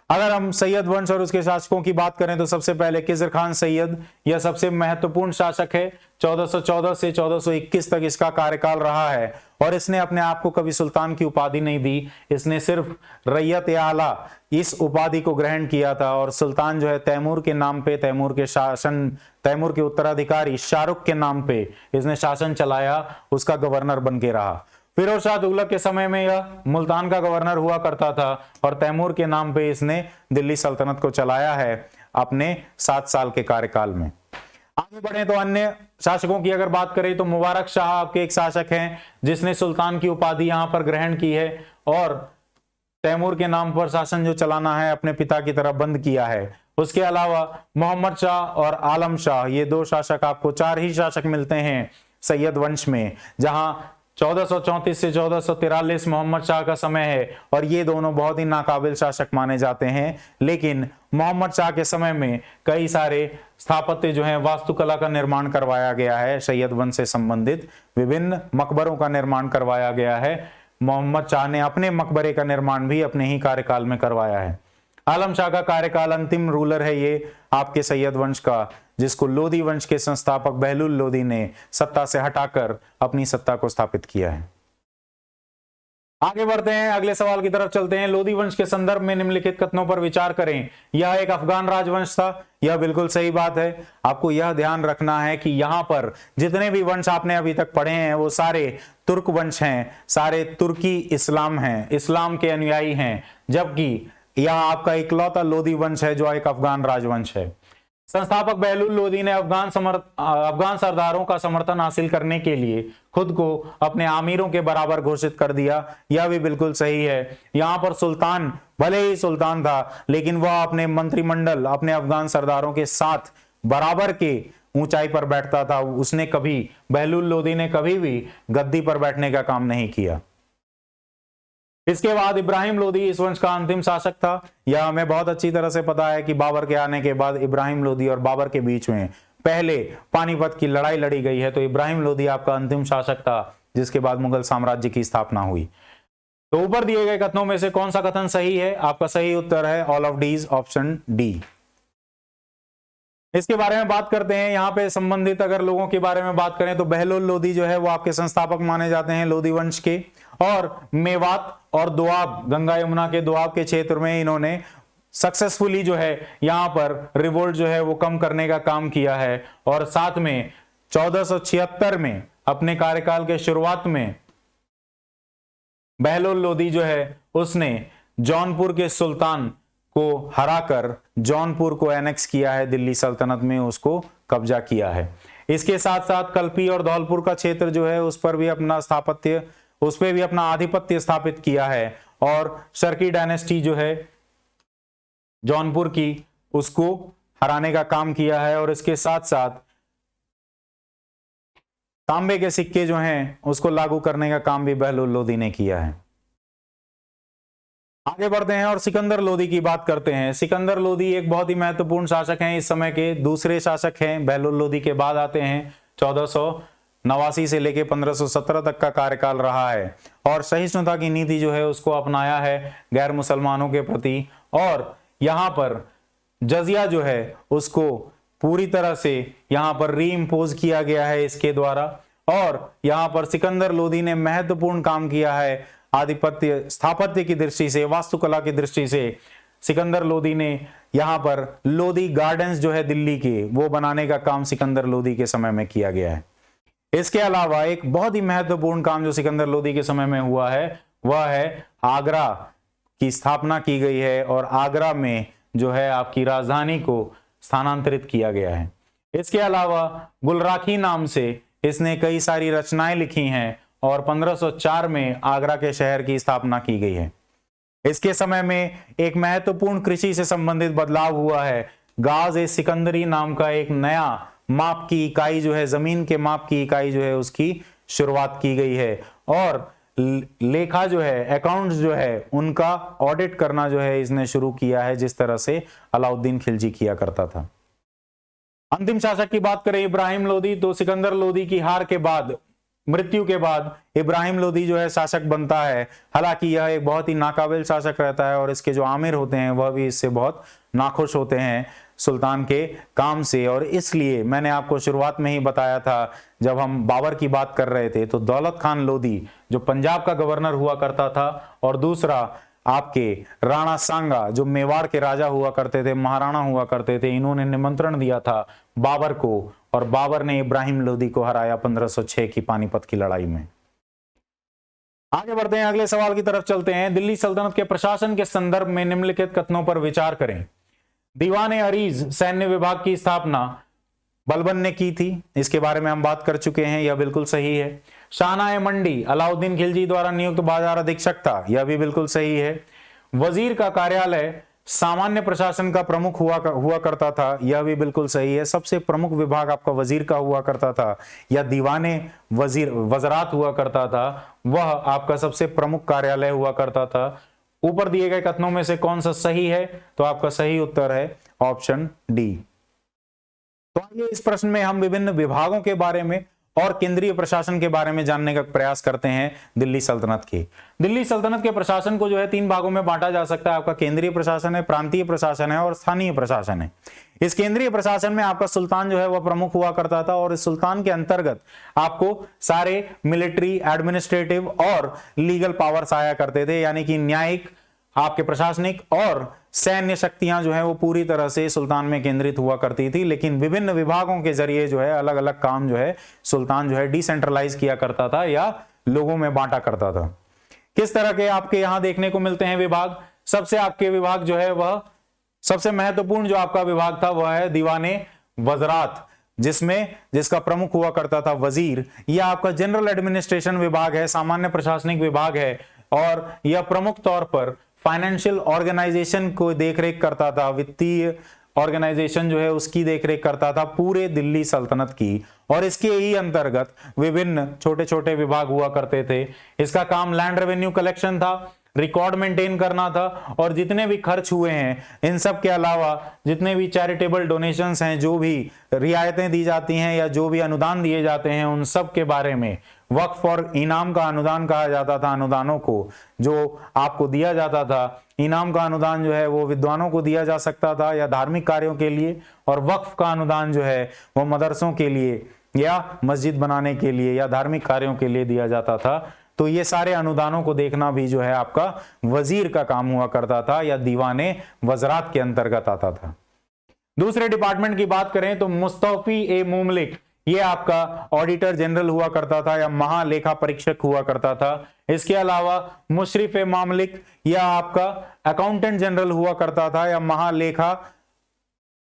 अगर हम सैयद वंश और उसके शासकों की बात करें तो सबसे पहले खिज्र खान सैयद, यह सबसे महत्वपूर्ण शासक है। 1414 से 1421 तक इसका कार्यकाल रहा है, और इसने अपने आप को कभी सुल्तान की उपाधि नहीं दी। इसने सिर्फ रैयत-ए-आला इस उपाधि को ग्रहण किया था, और सुल्तान जो है तैमूर के नाम पे, तैमूर के शासन, तैमूर के उत्तराधिकारी शाहरुख के नाम पे इसने शासन चलाया, उसका गवर्नर बन के रहा। फिरोज शाह तुगलक के समय में यह मुल्तान का गवर्नर हुआ करता था, और तैमूर के नाम पे इसने दिल्ली सल्तनत को चलाया है अपने 7 साल के कार्यकाल में। आगे बढ़े तो अन्य शासकों की अगर बात करें तो मुबारक शाह आपके एक शासक हैं जिसने सुल्तान की उपाधि यहां पर ग्रहण की है, और तैमूर के नाम पर शासन जो चलाना है अपने पिता की तरह बंद किया है। उसके अलावा मोहम्मद शाह और आलम शाह, ये 2 शासक, आपको 4 ही शासक मिलते हैं सैयद वंश में, जहां 1434 से 1443 मोहम्मद शाह का समय है, और ये दोनों बहुत ही नाकाबिल शासक माने जाते हैं। लेकिन मोहम्मद शाह के समय में कई सारे स्थापत्य जो हैं, वास्तुकला का निर्माण करवाया गया है, सैयद वंश से संबंधित विभिन्न मकबरों का निर्माण करवाया गया है। मोहम्मद शाह ने अपने मकबरे का निर्माण भी अपने ही कार्यकाल में करवाया है। आलम शाह का कार्यकाल अंतिम रूलर है ये आपके सैयद वंश का, जिसको लोदी वंश के संस्थापक बहलुल लोदी ने सत्ता से हटाकर अपनी सत्ता को स्थापित किया है। आगे बढ़ते हैं, अगले सवाल की तरफ चलते हैं। लोदी वंश के संदर्भ में निम्नलिखित कथनों पर विचार करें। यह एक अफगान राजवंश था, यह बिल्कुल सही बात है। आपको यह ध्यान रखना है कि यहां पर जितने भी वंश आपने अभी तक पढ़े हैं वो सारे तुर्क वंश हैं, सारे तुर्की इस्लाम हैं, इस्लाम के अनुयायी हैं, जबकि यह आपका इकलौता लोदी वंश है जो एक अफगान राजवंश है। संस्थापक बहलुल लोदी ने अफगान सरदारों का समर्थन हासिल करने के लिए खुद को अपने आमीरों के बराबर घोषित कर दिया, यह भी बिल्कुल सही है। यहां पर सुल्तान भले ही सुल्तान था, लेकिन वह अपने मंत्रिमंडल, अपने अफगान सरदारों के साथ बराबर के ऊंचाई पर बैठता था। उसने कभी, बहलुल लोदी ने कभी भी गद्दी पर बैठने का काम नहीं किया। इसके बाद इब्राहिम लोदी इस वंश का अंतिम शासक था। यह हमें बहुत अच्छी तरह से पता है कि बाबर के आने के बाद इब्राहिम लोदी और बाबर के बीच में पहले पानीपत की लड़ाई लड़ी गई है, तो इब्राहिम लोदी आपका अंतिम शासक था, जिसके बाद मुगल साम्राज्य की स्थापना हुई। तो ऊपर दिए गए कथनों में से कौन सा कथन सही है? आपका सही उत्तर है all of these, option D. इसके बारे में बात करते हैं। यहाँ पे संबंधित अगर लोगों के बारे में बात करें तो बहलुल लोदी जो है वो आपके संस्थापक माने जाते हैं लोदी वंश के, और मेवात और दोआब, गंगा यमुना के दोआब के क्षेत्र में इन्होंने सक्सेसफुली जो है यहाँ पर रिवोल्ट जो है वो कम करने का काम किया है। और साथ में 1476 में अपने कार्यकाल के शुरुआत में बहलुल लोदी जो है उसने जौनपुर के सुल्तान को हराकर जौनपुर को एनेक्स किया है, दिल्ली सल्तनत में उसको कब्जा किया है। इसके साथ साथ कल्पी और धौलपुर का क्षेत्र जो है उस पर भी अपना आधिपत्य स्थापित किया है, और शर्की डायनेस्टी जो है जौनपुर की, उसको हराने का काम किया है। और इसके साथ साथ तांबे के सिक्के जो हैं उसको लागू करने का काम भी बहलोल लोदी ने किया है। आगे बढ़ते हैं और सिकंदर लोदी की बात करते हैं। सिकंदर लोदी एक बहुत ही महत्वपूर्ण शासक हैं, इस समय के दूसरे शासक हैं, बहलोल लोदी के बाद आते हैं। 1489 से लेकर 1517 तक का कार्यकाल रहा है, और सहिष्णुता की नीति जो है उसको अपनाया है गैर मुसलमानों के प्रति, और यहां पर जजिया जो है उसको पूरी तरह से यहां पर री इम्पोज किया गया है इसके द्वारा। और यहां पर सिकंदर लोदी ने महत्वपूर्ण काम किया है आधिपत्य स्थापत्य की दृष्टि से, वास्तुकला की दृष्टि से। सिकंदर लोदी ने यहां पर लोदी गार्डन्स जो है दिल्ली के, वो बनाने का काम सिकंदर लोदी के समय में किया गया है। इसके अलावा एक बहुत ही महत्वपूर्ण काम जो सिकंदर लोदी के समय में हुआ है वह है आगरा की स्थापना की गई है, और आगरा में जो है आपकी राजधानी को स्थानांतरित किया गया है। इसके अलावा गुलराखी नाम से इसने कई सारी रचनाएं लिखी हैं, और 1504 में आगरा के शहर की स्थापना की गई है। इसके समय में एक महत्वपूर्ण कृषि से संबंधित बदलाव हुआ है। गाज ए सिकंदरी नाम का एक नया माप की इकाई जो है, जमीन के माप की इकाई जो है उसकी शुरुआत की गई है, और लेखा जो है, अकाउंट्स जो है, उनका ऑडिट करना जो है इसने शुरू किया है, जिस तरह से अलाउद्दीन खिलजी किया करता था। अंतिम शासक की बात करें इब्राहिम लोदी, तो सिकंदर लोदी की हार के बाद, मृत्यु के बाद इब्राहिम लोदी जो है शासक बनता है। हालांकि यह एक बहुत ही नाकाबिल शासक रहता है, और इसके जो आमिर होते हैं वह भी इससे बहुत नाखुश होते हैं सुल्तान के काम से। और इसलिए मैंने आपको शुरुआत में ही बताया था, जब हम बाबर की बात कर रहे थे, तो दौलत खान लोदी जो पंजाब का गवर्नर हुआ करता था, और दूसरा आपके राणा सांगा जो मेवाड़ के राजा हुआ करते थे, महाराणा हुआ करते थे, इन्होंने निमंत्रण दिया था बाबर को, और बाबर ने इब्राहिम लोदी को हराया 1506 की पानीपत की लड़ाई में। आगे बढ़ते हैं, अगले सवाल की तरफ चलते हैं। दिल्ली सल्तनत के प्रशासन के संदर्भ में निम्नलिखित कथनों पर विचार करें। दीवान अरीज सैन्य विभाग की स्थापना बलबन ने की थी, इसके बारे में हम बात कर चुके हैं, यह बिल्कुल सही है। शाहनाए मंडी अलाउद्दीन खिलजी द्वारा नियुक्त बाजार अधीक्षक था, यह भी बिल्कुल सही है। वजीर का कार्यालय सामान्य प्रशासन का प्रमुख हुआ करता था, यह भी बिल्कुल सही है। सबसे प्रमुख विभाग आपका वजीर का हुआ करता था, या दीवाने वजरात हुआ करता था, वह आपका सबसे प्रमुख कार्यालय हुआ करता था। ऊपर दिए गए कथनों में से कौन सा सही है, तो आपका सही उत्तर है ऑप्शन डी। तो आइए इस प्रश्न में हम विभिन्न विभागों के बारे में और केंद्रीय प्रशासन के बारे में जानने का प्रयास करते हैं दिल्ली सल्तनत के। दिल्ली सल्तनत के प्रशासन को जो है 3 भागों में बांटा जा सकता है। आपका केंद्रीय प्रशासन है, प्रांतीय प्रशासन है, और स्थानीय प्रशासन है। इस केंद्रीय प्रशासन में आपका सुल्तान जो है वह प्रमुख हुआ करता था, और इस सुल्तान के अंतर्गत आपको सारे मिलिट्री, एडमिनिस्ट्रेटिव और लीगल पावर्स आया करते थे, यानी कि न्यायिक, आपके प्रशासनिक और सैन्य शक्तियां जो है वो पूरी तरह से सुल्तान में केंद्रित हुआ करती थी। लेकिन विभिन्न विभागों के जरिए जो है अलग अलग काम जो है सुल्तान जो है डिसेंट्रलाइज किया करता था, या लोगों में बांटा करता था। किस तरह के आपके यहां देखने को मिलते हैं विभाग? सबसे आपके विभाग जो है वह सबसे महत्वपूर्ण जो आपका विभाग था वह है दीवाने वजरात, जिसका प्रमुख हुआ करता था वजीर। यह आपका जनरल एडमिनिस्ट्रेशन विभाग है, सामान्य प्रशासनिक विभाग है, और यह प्रमुख तौर पर फाइनेंशियल ऑर्गेनाइजेशन को देखरेख करता था, वित्तीय ऑर्गेनाइजेशन जो है उसकी देखरेख करता था पूरे दिल्ली सल्तनत की। और इसके ही अंतर्गत विभिन्न छोटे छोटे विभाग हुआ करते थे। इसका काम लैंड रेवेन्यू कलेक्शन था, रिकॉर्ड मेंटेन करना था, और जितने भी खर्च हुए हैं इन सब के अलावा जितने भी चैरिटेबल डोनेशंस हैं, जो भी रियायतें दी जाती हैं या जो भी अनुदान दिए जाते हैं, उन सब के बारे में वक्फ और इनाम का अनुदान कहा जाता था। अनुदानों को जो आपको दिया जाता था, इनाम का अनुदान जो है वो विद्वानों को दिया जा सकता था या धार्मिक कार्यों के लिए, और वक्फ का अनुदान जो है वो मदरसों के लिए या मस्जिद बनाने के लिए या धार्मिक कार्यों के लिए दिया जाता था। तो ये सारे अनुदानों को देखना भी जो है आपका वजीर का काम हुआ करता था, या दीवाने वजरात के अंतर्गत आता था। दूसरे डिपार्टमेंट की बात करें तो मुस्तौफी ए मुमलिक, ये आपका ऑडिटर जनरल हुआ करता था या महालेखा परीक्षक हुआ करता था। इसके अलावा मुशरिफ ए मामलिक, यह आपका अकाउंटेंट जनरल हुआ करता था या महालेखा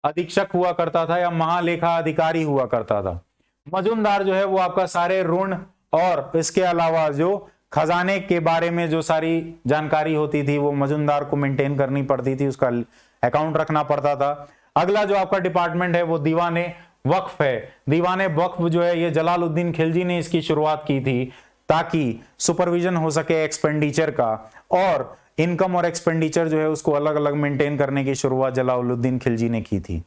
अधीक्षक हुआ करता था या महालेखा अधिकारी हुआ करता था। मजूमदार जो है वो आपका सारे ऋण और इसके अलावा जो खजाने के बारे में जो सारी जानकारी होती थी वो मजूमदार को मेंटेन करनी पड़ती थी, उसका अकाउंट रखना पड़ता था। अगला जो आपका डिपार्टमेंट है वो दीवाने वक्फ है। दीवाने वक्फ जो है ये जलालुद्दीन खिलजी ने इसकी शुरुआत की थी ताकि सुपरविजन हो सके एक्सपेंडिचर का, और इनकम और एक्सपेंडिचर जो है उसको अलग अलग मेंटेन करने की शुरुआत जलालुद्दीन खिलजी ने की थी।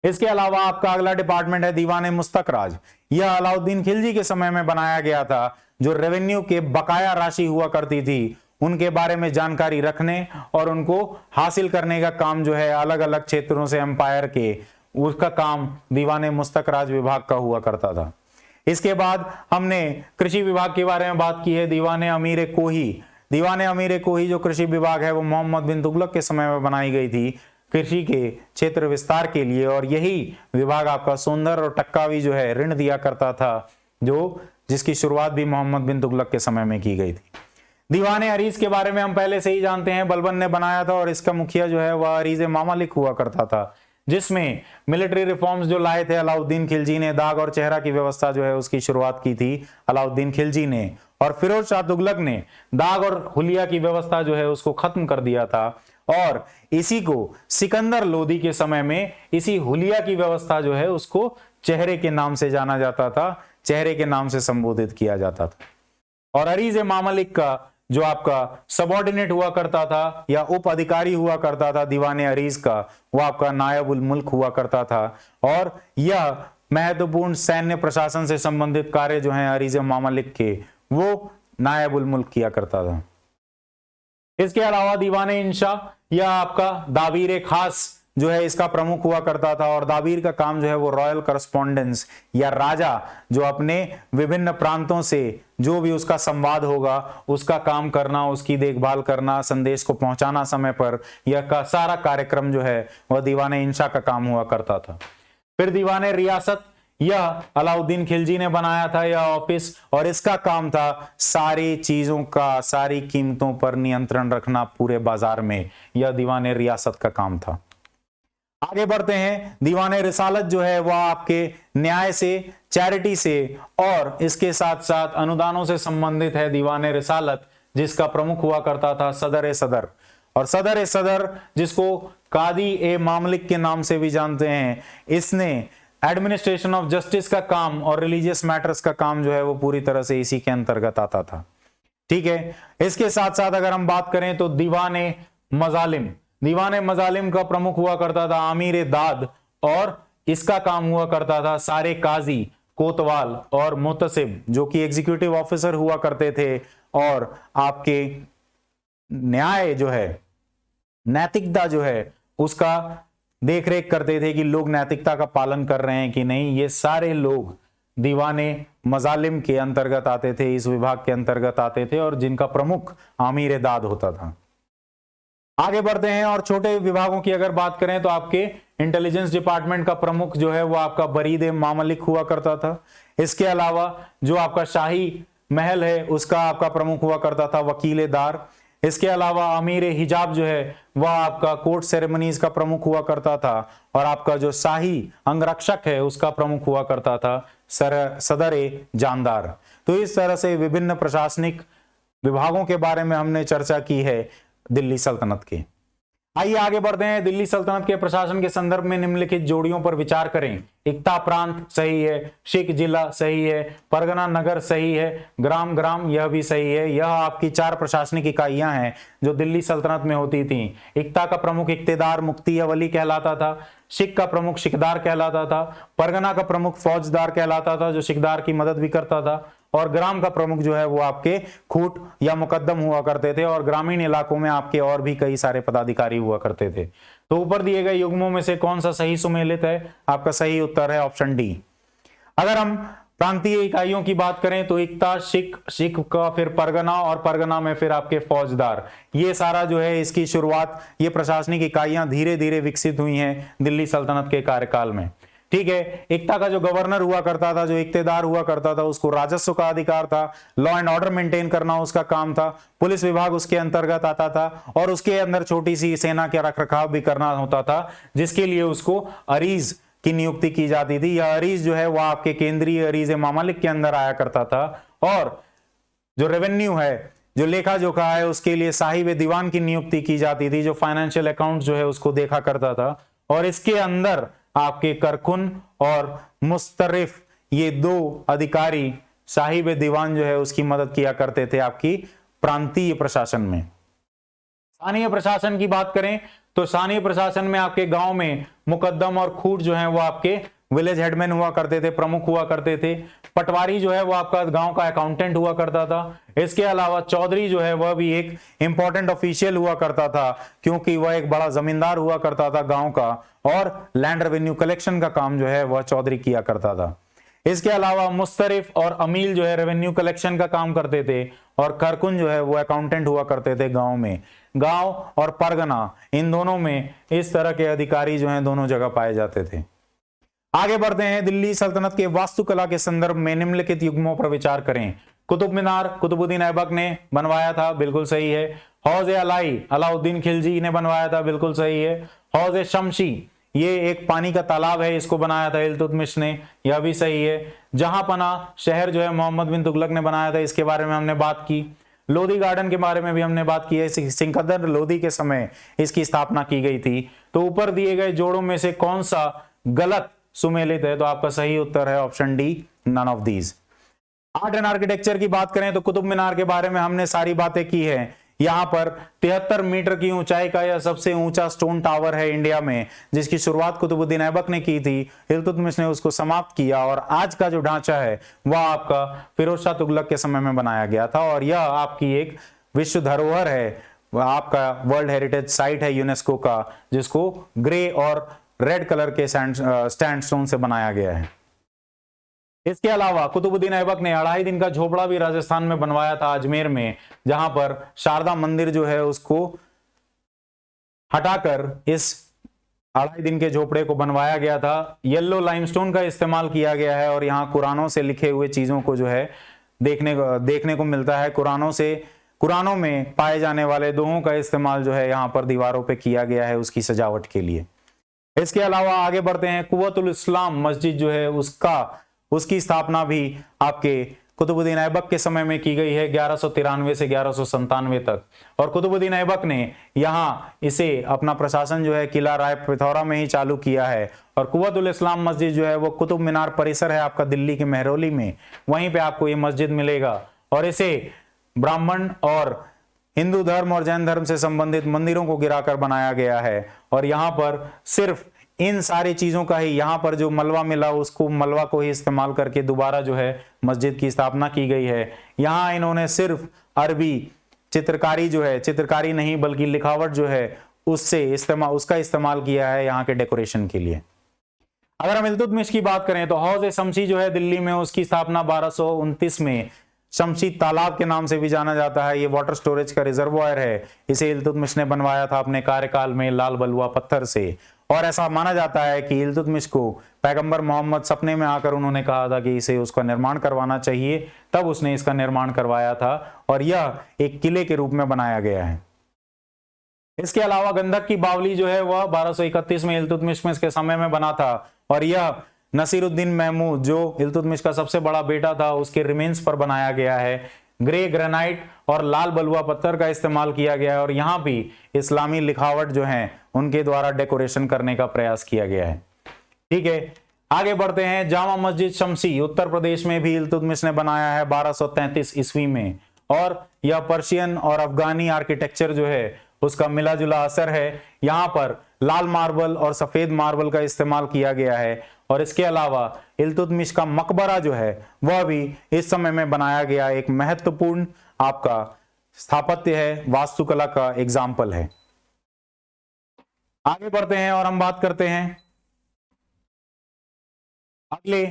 इसके अलावा आपका अगला डिपार्टमेंट है दीवाने मुस्तकराज। यह अलाउद्दीन खिलजी के समय में बनाया गया था। जो रेवेन्यू के बकाया राशि हुआ करती थी उनके बारे में जानकारी रखने और उनको हासिल करने का काम जो है अलग अलग क्षेत्रों से एम्पायर के, उसका काम दीवाने मुस्तकराज विभाग का हुआ करता था। इसके बाद हमने कृषि विभाग के बारे में बात की है, दीवाने अमीर कोही। दीवाने अमीर कोही जो कृषि विभाग है वो मोहम्मद बिन तुगलक के समय में बनाई गई थी कृषि के क्षेत्र विस्तार के लिए, और यही विभाग आपका सोंदर और टक्कावी जो है ऋण दिया करता था, जो जिसकी शुरुआत भी मोहम्मद बिन तुगलक के समय में की गई थी। दीवाने अरीज के बारे में हम पहले से ही जानते हैं, बलबन ने बनाया था और इसका मुखिया जो है वह अरीज मामलिक हुआ करता था, जिसमें मिलिट्री रिफॉर्म्स जो लाए थे अलाउद्दीन खिलजी ने। दाग और चेहरा की व्यवस्था जो है उसकी शुरुआत की थी अलाउद्दीन खिलजी ने, और फिरोज शाह तुगलक ने दाग और हुलिया की व्यवस्था जो है उसको खत्म कर दिया था, और इसी को सिकंदर लोदी के समय में इसी हुलिया की व्यवस्था जो है उसको चेहरे के नाम से जाना जाता था, चेहरे के नाम से संबोधित किया जाता था। और अरीज मामलिक का जो आपका सबऑर्डिनेट हुआ करता था या उप अधिकारी हुआ करता था दीवाने अरीज का, वो आपका नायब उल मुल्क हुआ करता था, और यह महत्वपूर्ण सैन्य प्रशासन से संबंधित कार्य जो हैं अरीज मामलिक के, वो नायब उल मुल्क किया करता था। इसके अलावा दीवाने इंशा या आपका दावीर खास जो है इसका प्रमुख हुआ करता था, और दावीर का काम जो है वो रॉयल करस्पॉन्डेंस या राजा जो अपने विभिन्न प्रांतों से जो भी उसका संवाद होगा उसका काम करना, उसकी देखभाल करना, संदेश को पहुंचाना समय पर, यह का सारा कार्यक्रम जो है वह दीवाने इंशा का काम हुआ करता था। फिर दीवाने रियासत, यह अलाउद्दीन खिलजी ने बनाया था यह ऑफिस, और इसका काम था सारी चीजों का, सारी कीमतों पर नियंत्रण रखना पूरे बाजार में, यह दीवाने रियासत का काम था। आगे बढ़ते हैं, दीवाने रिसालत जो है वह आपके न्याय से, चैरिटी से और इसके साथ साथ अनुदानों से संबंधित है दीवाने रिसालत, जिसका प्रमुख हुआ करता था सदर ए सदर। और सदर ए सदर जिसको कादी ए मामलिक के नाम से भी जानते हैं, इसने एडमिनिस्ट्रेशन ऑफ जस्टिस का काम और रिलीजियस मैटर्स का काम जो है वो पूरी तरह से इसी के अंतर्गत आता था। ठीक है, इसके साथ साथ अगर हम बात करें तो दीवाने मजालिम, दीवाने मजालिम का प्रमुख हुआ करता था आमीर दाद, और इसका काम हुआ करता था सारे काजी, कोतवाल और मुतसिब जो कि एग्जीक्यूटिव ऑफिसर हुआ करते थे, और आपके न्याय जो है, नैतिकता जो है उसका देखरेख करते थे कि लोग नैतिकता का पालन कर रहे हैं कि नहीं। ये सारे लोग दीवाने मजालिम के अंतर्गत आते थे, इस विभाग के अंतर्गत आते थे, और जिनका प्रमुख आमीर दाद होता था। आगे बढ़ते हैं और छोटे विभागों की अगर बात करें तो आपके इंटेलिजेंस डिपार्टमेंट का प्रमुख जो है वो आपका बरीद मामलिक हुआ करता था। इसके अलावा जो आपका शाही महल है उसका आपका प्रमुख हुआ करता था वकील दार। इसके अलावा अमीर हिजाब जो है वह आपका कोर्ट सेरेमनीज का प्रमुख हुआ करता था, और आपका जो शाही अंगरक्षक है उसका प्रमुख हुआ करता था सदर ए जानदार। तो इस तरह से विभिन्न प्रशासनिक विभागों के बारे में हमने चर्चा की है दिल्ली सल्तनत के। आइए आगे बढ़ते हैं। दिल्ली सल्तनत के प्रशासन के संदर्भ में निम्नलिखित जोड़ियों पर विचार करें। इक्ता प्रांत सही है, शिख जिला सही है, परगना नगर सही है, ग्राम ग्राम यह भी सही है। यह आपकी 4 प्रशासनिक इकाइयां हैं जो दिल्ली सल्तनत में होती थी। इक्ता का प्रमुख इक्तेदार मुफ्ती या वली कहलाता था, शिख का प्रमुख शिकदार कहलाता था, परगना का प्रमुख फौजदार कहलाता था जो शिकदार की मदद भी करता था, और ग्राम का प्रमुख जो है वो आपके खूट या मुकद्दम हुआ करते थे, और ग्रामीण इलाकों में आपके और भी कई सारे पदाधिकारी हुआ करते थे। तो ऊपर दिए गए युग्मों में से कौन सा सही सुमेलित है? आपका सही उत्तर है ऑप्शन डी। अगर हम प्रांतीय इकाइयों की बात करें तो इक्ता, शिख, शिख का फिर परगना, और परगना में फिर आपके फौजदार। ये सारा जो है इसकी शुरुआत, ये प्रशासनिक इकाइयां धीरे धीरे विकसित हुई हैं दिल्ली सल्तनत के कार्यकाल में। ठीक है, इक्ता का जो गवर्नर हुआ करता था, जो इक्तेदार हुआ करता था, उसको राजस्व का अधिकार था, लॉ एंड ऑर्डर मेंटेन करना उसका काम था, पुलिस विभाग उसके अंतर्गत आता था, और उसके अंदर छोटी सी सेना का रखरखाव भी करना होता था, जिसके लिए उसको अरीज की नियुक्ति की जाती थी। यह अरीज जो है वह आपके केंद्रीय अरीज मामलिक के अंदर आया करता था, और जो रेवेन्यू है, जो लेखा जोखा है, उसके लिए साहिब दीवान की नियुक्ति की जाती थी, जो फाइनेंशियल अकाउंट जो है उसको देखा करता था। और इसके अंदर आपके करकुन और मुस्तरिफ, ये दो अधिकारी साहिब दीवान जो है उसकी मदद किया करते थे आपकी प्रांतीय प्रशासन में। स्थानीय प्रशासन की बात करें तो स्थानीय प्रशासन में आपके गांव में मुकद्दम और खूट जो है वो आपके विलेज हेडमैन हुआ करते थे, प्रमुख हुआ करते थे। पटवारी जो है वो आपका गांव का अकाउंटेंट हुआ करता था। इसके अलावा चौधरी जो है वह भी एक इंपॉर्टेंट ऑफिशियल हुआ करता था, क्योंकि वह एक बड़ा जमींदार हुआ करता था गांव का, और लैंड रेवेन्यू कलेक्शन का काम जो है वह चौधरी किया करता था। इसके अलावा मुस्तरिफ और अमील जो है रेवेन्यू कलेक्शन का काम करते थे, और कारकुन जो है वो अकाउंटेंट हुआ करते थे गांव में। गांव और परगना, इन दोनों में इस तरह के अधिकारी जो हैं दोनों जगह पाए जाते थे। आगे बढ़ते हैं, दिल्ली सल्तनत के वास्तुकला के संदर्भ में निम्नलिखित युग्मों पर विचार करें। कुतुब मीनार कुतुबुद्दीन ऐबक ने बनवाया था, बिल्कुल सही है। हौज अलाई अलाउद्दीन खिलजी ने बनवाया था, बिल्कुल सही है। हौज शमशी, ये एक पानी का तालाब है, इसको बनाया था इल्तुतमिश ने, यह भी सही है। जहांपना शहर जो है मोहम्मद बिन तुगलक ने बनाया था, इसके बारे में हमने बात की। लोधी गार्डन के बारे में भी हमने बात की है, सिकंदर लोधी के समय इसकी स्थापना की गई थी। तो ऊपर दिए गए जोड़ों में से कौन सा गलत सुमेलित है? तो आपका सही उत्तर है option D, none of these. Art and architecture की बात करें तो कुतुब मीनार के बारे में हमने सारी बातें की है। यहां पर 73 मीटर की ऊंचाई का यह सबसे ऊंचा स्टोन टावर है इंडिया में, जिसकी शुरुआत कुतुबुद्दीन ऐबक ने की थी। इल्तुतमिश ने उसको समाप्त किया, और आज का जो ढांचा है वह आपका फिरोज शाह तुगलक के समय में बनाया गया था, और यह आपकी एक विश्व धरोहर है, आपका वर्ल्ड हेरिटेज साइट है यूनेस्को का, जिसको ग्रे और रेड कलर के सैंडस्टोन से बनाया गया है। इसके अलावा कुतुबुद्दीन ऐबक ने 2.5 दिन का झोपड़ा भी राजस्थान में बनवाया था, अजमेर में, जहां पर शारदा मंदिर जो है उसको हटाकर इस 2.5 दिन के झोपड़े को बनवाया गया था। येलो लाइमस्टोन का इस्तेमाल किया गया है, और यहाँ कुरानों से लिखे हुए चीजों को जो है देखने को मिलता है। कुरानों में पाए जाने वाले दोहों का इस्तेमाल जो है यहाँ पर दीवारों पे किया गया है उसकी सजावट के लिए। इसके अलावा आगे बढ़ते हैं, कुव्वतुल इस्लाम मस्जिद जो है उसकी स्थापना भी आपके कुतुबुद्दीन ऐबक के समय में की गई है, 1193 से 1197 तक। और कुतुबुद्दीन ऐबक ने यहाँ इसे अपना प्रशासन जो है किला राय पिथौरा में ही चालू किया है। और कुव्वतुल इस्लाम मस्जिद जो है वो कुतुब मीनार परिसर है आपका दिल्ली के मेहरौली में, वहीं पे आपको ये मस्जिद मिलेगा। और इसे ब्राह्मण और हिंदू धर्म और जैन धर्म से संबंधित मंदिरों को गिराकर बनाया गया है। और यहाँ पर सिर्फ इन सारी चीजों का ही, यहाँ पर जो मलबा मिला उसको मलबा को ही इस्तेमाल करके दोबारा जो है मस्जिद की स्थापना की गई है। यहाँ इन्होंने सिर्फ अरबी चित्रकारी जो है, चित्रकारी नहीं बल्कि लिखावट जो है उसका इस्तेमाल किया है यहाँ के डेकोरेशन के लिए। अगर हम इल्तुतमिश की बात करें तो हौज शमशी जो है दिल्ली में, उसकी स्थापना 1229 में शमशी तालाब के नाम से भी जाना जाता है। ये वाटर स्टोरेज का रिजर्वॉयर है, इसे इल्तुतमिश ने बनवाया था अपने कार्यकाल में लाल बलुआ पत्थर से। और ऐसा माना जाता है कि इल्तुतमिश को पैगंबर मोहम्मद सपने में आकर उन्होंने कहा था कि इसे उसका निर्माण करवाना चाहिए, तब उसने इसका निर्माण करवाया था, और यह एक किले के रूप में बनाया गया है। इसके अलावा गंधक की बावली जो है वह 1231 में इल्तुतमिश के समय में बना था, और यह नसीरुद्दीन महमूद जो इल्तुतमिश का सबसे बड़ा बेटा था उसके रिमेन्स पर बनाया गया है। ग्रे ग्रेनाइट और लाल बलुआ पत्थर का इस्तेमाल किया गया है, और यहाँ भी इस्लामी लिखावट जो है उनके द्वारा डेकोरेशन करने का प्रयास किया गया है। ठीक है, आगे बढ़ते हैं। जामा मस्जिद शमसी उत्तर प्रदेश में भी इल्तुतमिश ने बनाया है 1233 ईस्वी में, और यह पर्शियन और अफगानी आर्किटेक्चर जो है उसका मिला जुला असर है। यहाँ पर लाल मार्बल और सफेद मार्बल का इस्तेमाल किया गया है। और इसके अलावा इल्तुतमिश का मकबरा जो है वह भी इस समय में बनाया गया एक महत्वपूर्ण आपका स्थापत्य है, वास्तुकला का एग्जाम्पल है। आगे बढ़ते हैं और हम बात करते हैं अगले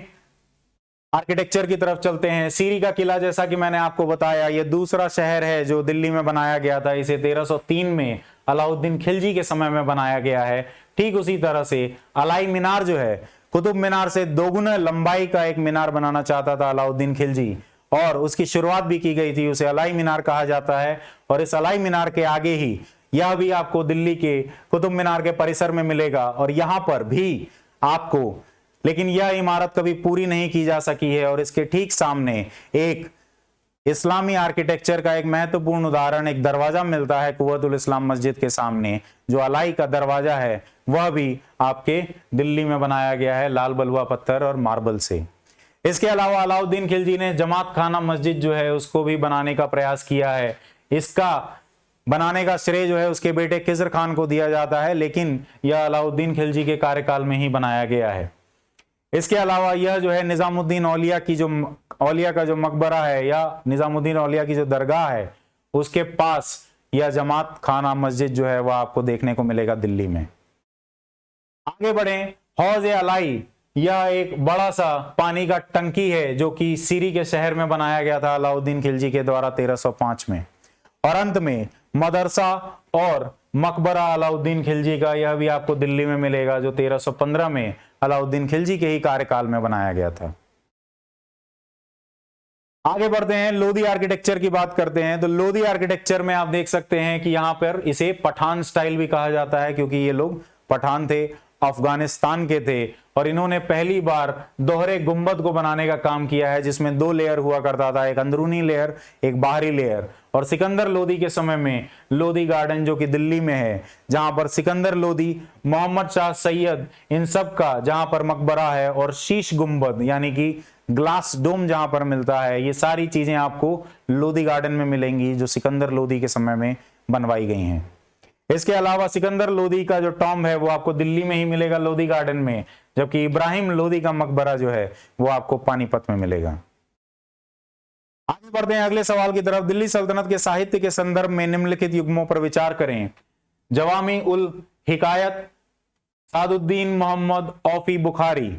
आर्किटेक्चर की तरफ चलते हैं। सीरी का किला, जैसा कि मैंने आपको बताया, यह दूसरा शहर है जो दिल्ली में बनाया गया था। इसे 1303 में अलाउद्दीन खिलजी के समय में बनाया गया है। ठीक उसी तरह से अलाई मीनार जो है, कुतुब मीनार से दोगुना लंबाई का एक मीनार बनाना चाहता था अलाउद्दीन खिलजी, और उसकी शुरुआत भी की गई थी, उसे अलाई मीनार कहा जाता है। और इस अलाई मीनार के आगे ही यह भी आपको दिल्ली के कुतुब मीनार के परिसर में मिलेगा, और यहां पर भी आपको, लेकिन यह इमारत कभी पूरी नहीं की जा सकी है। और इसके ठीक सामने एक इस्लामी आर्किटेक्चर का एक महत्वपूर्ण उदाहरण, एक दरवाजा मिलता है कुव्वतुल इस्लाम मस्जिद के सामने, जो अलाई का दरवाजा है, वह भी आपके दिल्ली में बनाया गया है लाल बलुआ पत्थर और मार्बल से। इसके अलावा अलाउद्दीन खिलजी ने जमात खाना मस्जिद जो है उसको भी बनाने का प्रयास किया है। इसका बनाने का श्रेय जो है उसके बेटे खिज़र खान को दिया जाता है, लेकिन यह अलाउद्दीन खिलजी के कार्यकाल में ही बनाया गया है। इसके अलावा यह जो है निजामुद्दीन औलिया की जो औलिया का जो मकबरा है या निजामुद्दीन औलिया की जो दरगाह है उसके पास यह जमात खाना मस्जिद जो है वह आपको देखने को मिलेगा दिल्ली में। आगे बढ़े, हौज अलाई, यह एक बड़ा सा पानी का टंकी है जो कि सीरी के शहर में बनाया गया था अलाउद्दीन खिलजी के द्वारा 1305 में। और अंत में मदरसा और मकबरा अलाउद्दीन खिलजी का, यह भी आपको दिल्ली में मिलेगा, जो 1315 में अलाउद्दीन खिलजी के ही कार्यकाल में बनाया गया था। आगे बढ़ते हैं, लोधी आर्किटेक्चर की बात करते हैं। तो लोधी आर्किटेक्चर में आप देख सकते हैं कि यहां पर इसे पठान स्टाइल भी कहा जाता है, क्योंकि ये लोग पठान थे, अफगानिस्तान के थे, और इन्होंने पहली बार दोहरे गुंबद को बनाने का काम किया है, जिसमें 2 लेयर हुआ करता था, एक अंदरूनी लेयर, एक बाहरी लेयर। और सिकंदर लोधी के समय में लोधी गार्डन जो कि दिल्ली में है, जहां पर सिकंदर लोधी, मोहम्मद शाह सैयद, इन सब का जहां पर मकबरा है, और शीश गुंबद यानी कि ग्लास डोम जहां पर मिलता है, ये सारी चीजें आपको लोधी गार्डन में मिलेंगी जो सिकंदर लोधी के समय में बनवाई गई हैं। इसके अलावा सिकंदर लोधी का जो टॉम्ब है वो आपको दिल्ली में ही मिलेगा लोधी गार्डन में, जबकि इब्राहिम लोधी का मकबरा जो है वो आपको पानीपत में मिलेगा। आगे बढ़ते हैं अगले सवाल की तरफ। दिल्ली सल्तनत के साहित्य के संदर्भ में निम्नलिखित युग्मों पर विचार करें। जवामी उल हिकायत, सादुद्दीन मोहम्मद औफी बुखारी,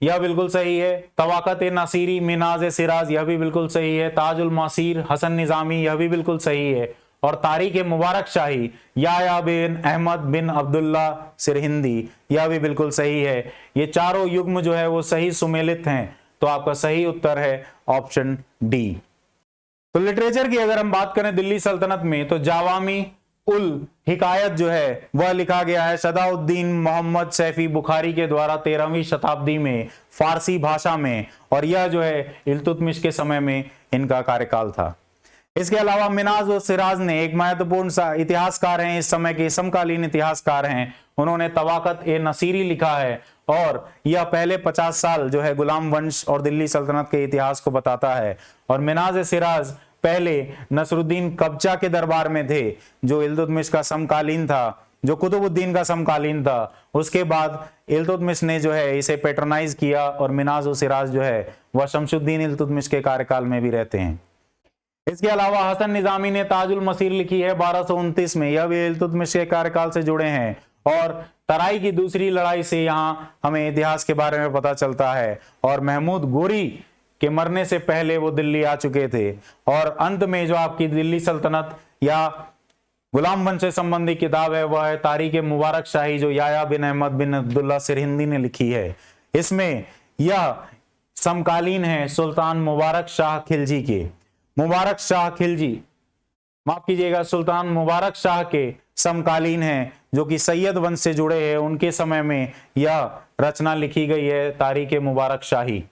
यह बिल्कुल सही है। तवाकत नासिरी, मिनाज सिराज, यह भी बिल्कुल सही है। ताजुल मासीर, हसन निजामी, यह भी बिल्कुल सही है। और तारीख मुबारक शाही, याया बिन अहमद बिन अब्दुल्ला सिरहिंदी, यह भी बिल्कुल सही है। ये चारों युग्म जो है वो सही सुमेलित हैं, तो आपका सही उत्तर है ऑप्शन डी। तो लिटरेचर की अगर हम बात करें दिल्ली सल्तनत में, तो जावामी उल हिकायत जो है वह लिखा गया है सदाउद्दीन मोहम्मद सैफी बुखारी के द्वारा 13वीं शताब्दी में फारसी भाषा में, और यह जो है इल्तुतमिश के समय में इनका कार्यकाल था। इसके अलावा मिनाज और सिराज ने, एक महत्वपूर्ण इतिहासकार हैं, इस समय के समकालीन इतिहासकार हैं, उन्होंने तवाकत ए नसीरी लिखा है, और यह पहले 50 साल जो है गुलाम वंश और दिल्ली सल्तनत के इतिहास को बताता है। और मिनाज सिराज पहले नसरुद्दीन कब्जा के दरबार में थे, जो इल्तुतमिश का समकालीन था, जो कुतुबुद्दीन का समकालीन था। उसके बाद इल्तुतमिश ने जो है इसे पैट्रोनाइज किया, और मिनाज और सिराज जो है वह शमशुद्दीन इल्तुतमिश के कार्यकाल में भी रहते हैं। इसके अलावा हसन निजामी ने ताजुल मसीर लिखी है 1229 में, यह भी इल्तुतमिश के कार्यकाल से जुड़े हैं। और तराई की दूसरी लड़ाई से यहाँ हमें इतिहास के बारे में पता चलता है, और महमूद गोरी के मरने से पहले वो दिल्ली आ चुके थे। और अंत में जो आपकी दिल्ली सल्तनत या गुलाम वंश से संबंधित किताब है वह है तारीख मुबारक शाही, जो याया बिन अहमद बिन अब्दुल्ला सिरहिंदी ने लिखी है। इसमें यह समकालीन है सुल्तान मुबारक शाह खिलजी के। मुबारक शाह खिलजी, माफ कीजिएगा, सुल्तान मुबारक शाह के समकालीन है, जो कि सैयद वंश से जुड़े हैं। उनके समय में यह रचना लिखी गई है तारीख मुबारक शाही।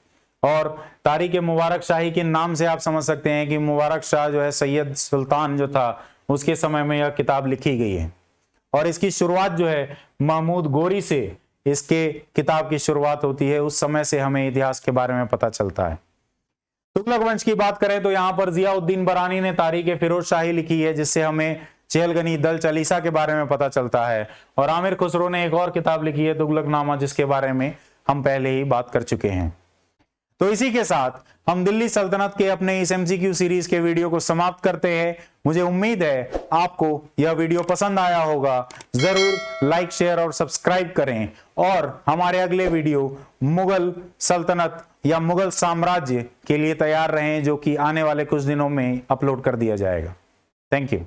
और तारीख मुबारक शाही के नाम से आप समझ सकते हैं कि मुबारक शाह जो है सैयद सुल्तान जो था उसके समय में यह किताब लिखी गई है। और इसकी शुरुआत जो है महमूद गोरी से इसके किताब की शुरुआत होती है। उस समय से हमें इतिहास के बारे में पता चलता है। तुगलक वंश की बात करें तो यहाँ पर जियाउद्दीन बरानी ने तारीख फिरोज शाही लिखी है, जिससे हमें चेहलगनी दल चालीसा के बारे में पता चलता है। और आमिर खुसरो ने एक और किताब लिखी है तुगलकनामा, जिसके बारे में हम पहले ही बात कर चुके हैं। तो इसी के साथ हम दिल्ली सल्तनत के अपने इस MCQ सीरीज के वीडियो को समाप्त करते हैं। मुझे उम्मीद है आपको यह वीडियो पसंद आया होगा। जरूर लाइक, शेयर और सब्सक्राइब करें, और हमारे अगले वीडियो मुगल सल्तनत या मुगल साम्राज्य के लिए तैयार रहें, जो कि आने वाले कुछ दिनों में अपलोड कर दिया जाएगा। Thank you.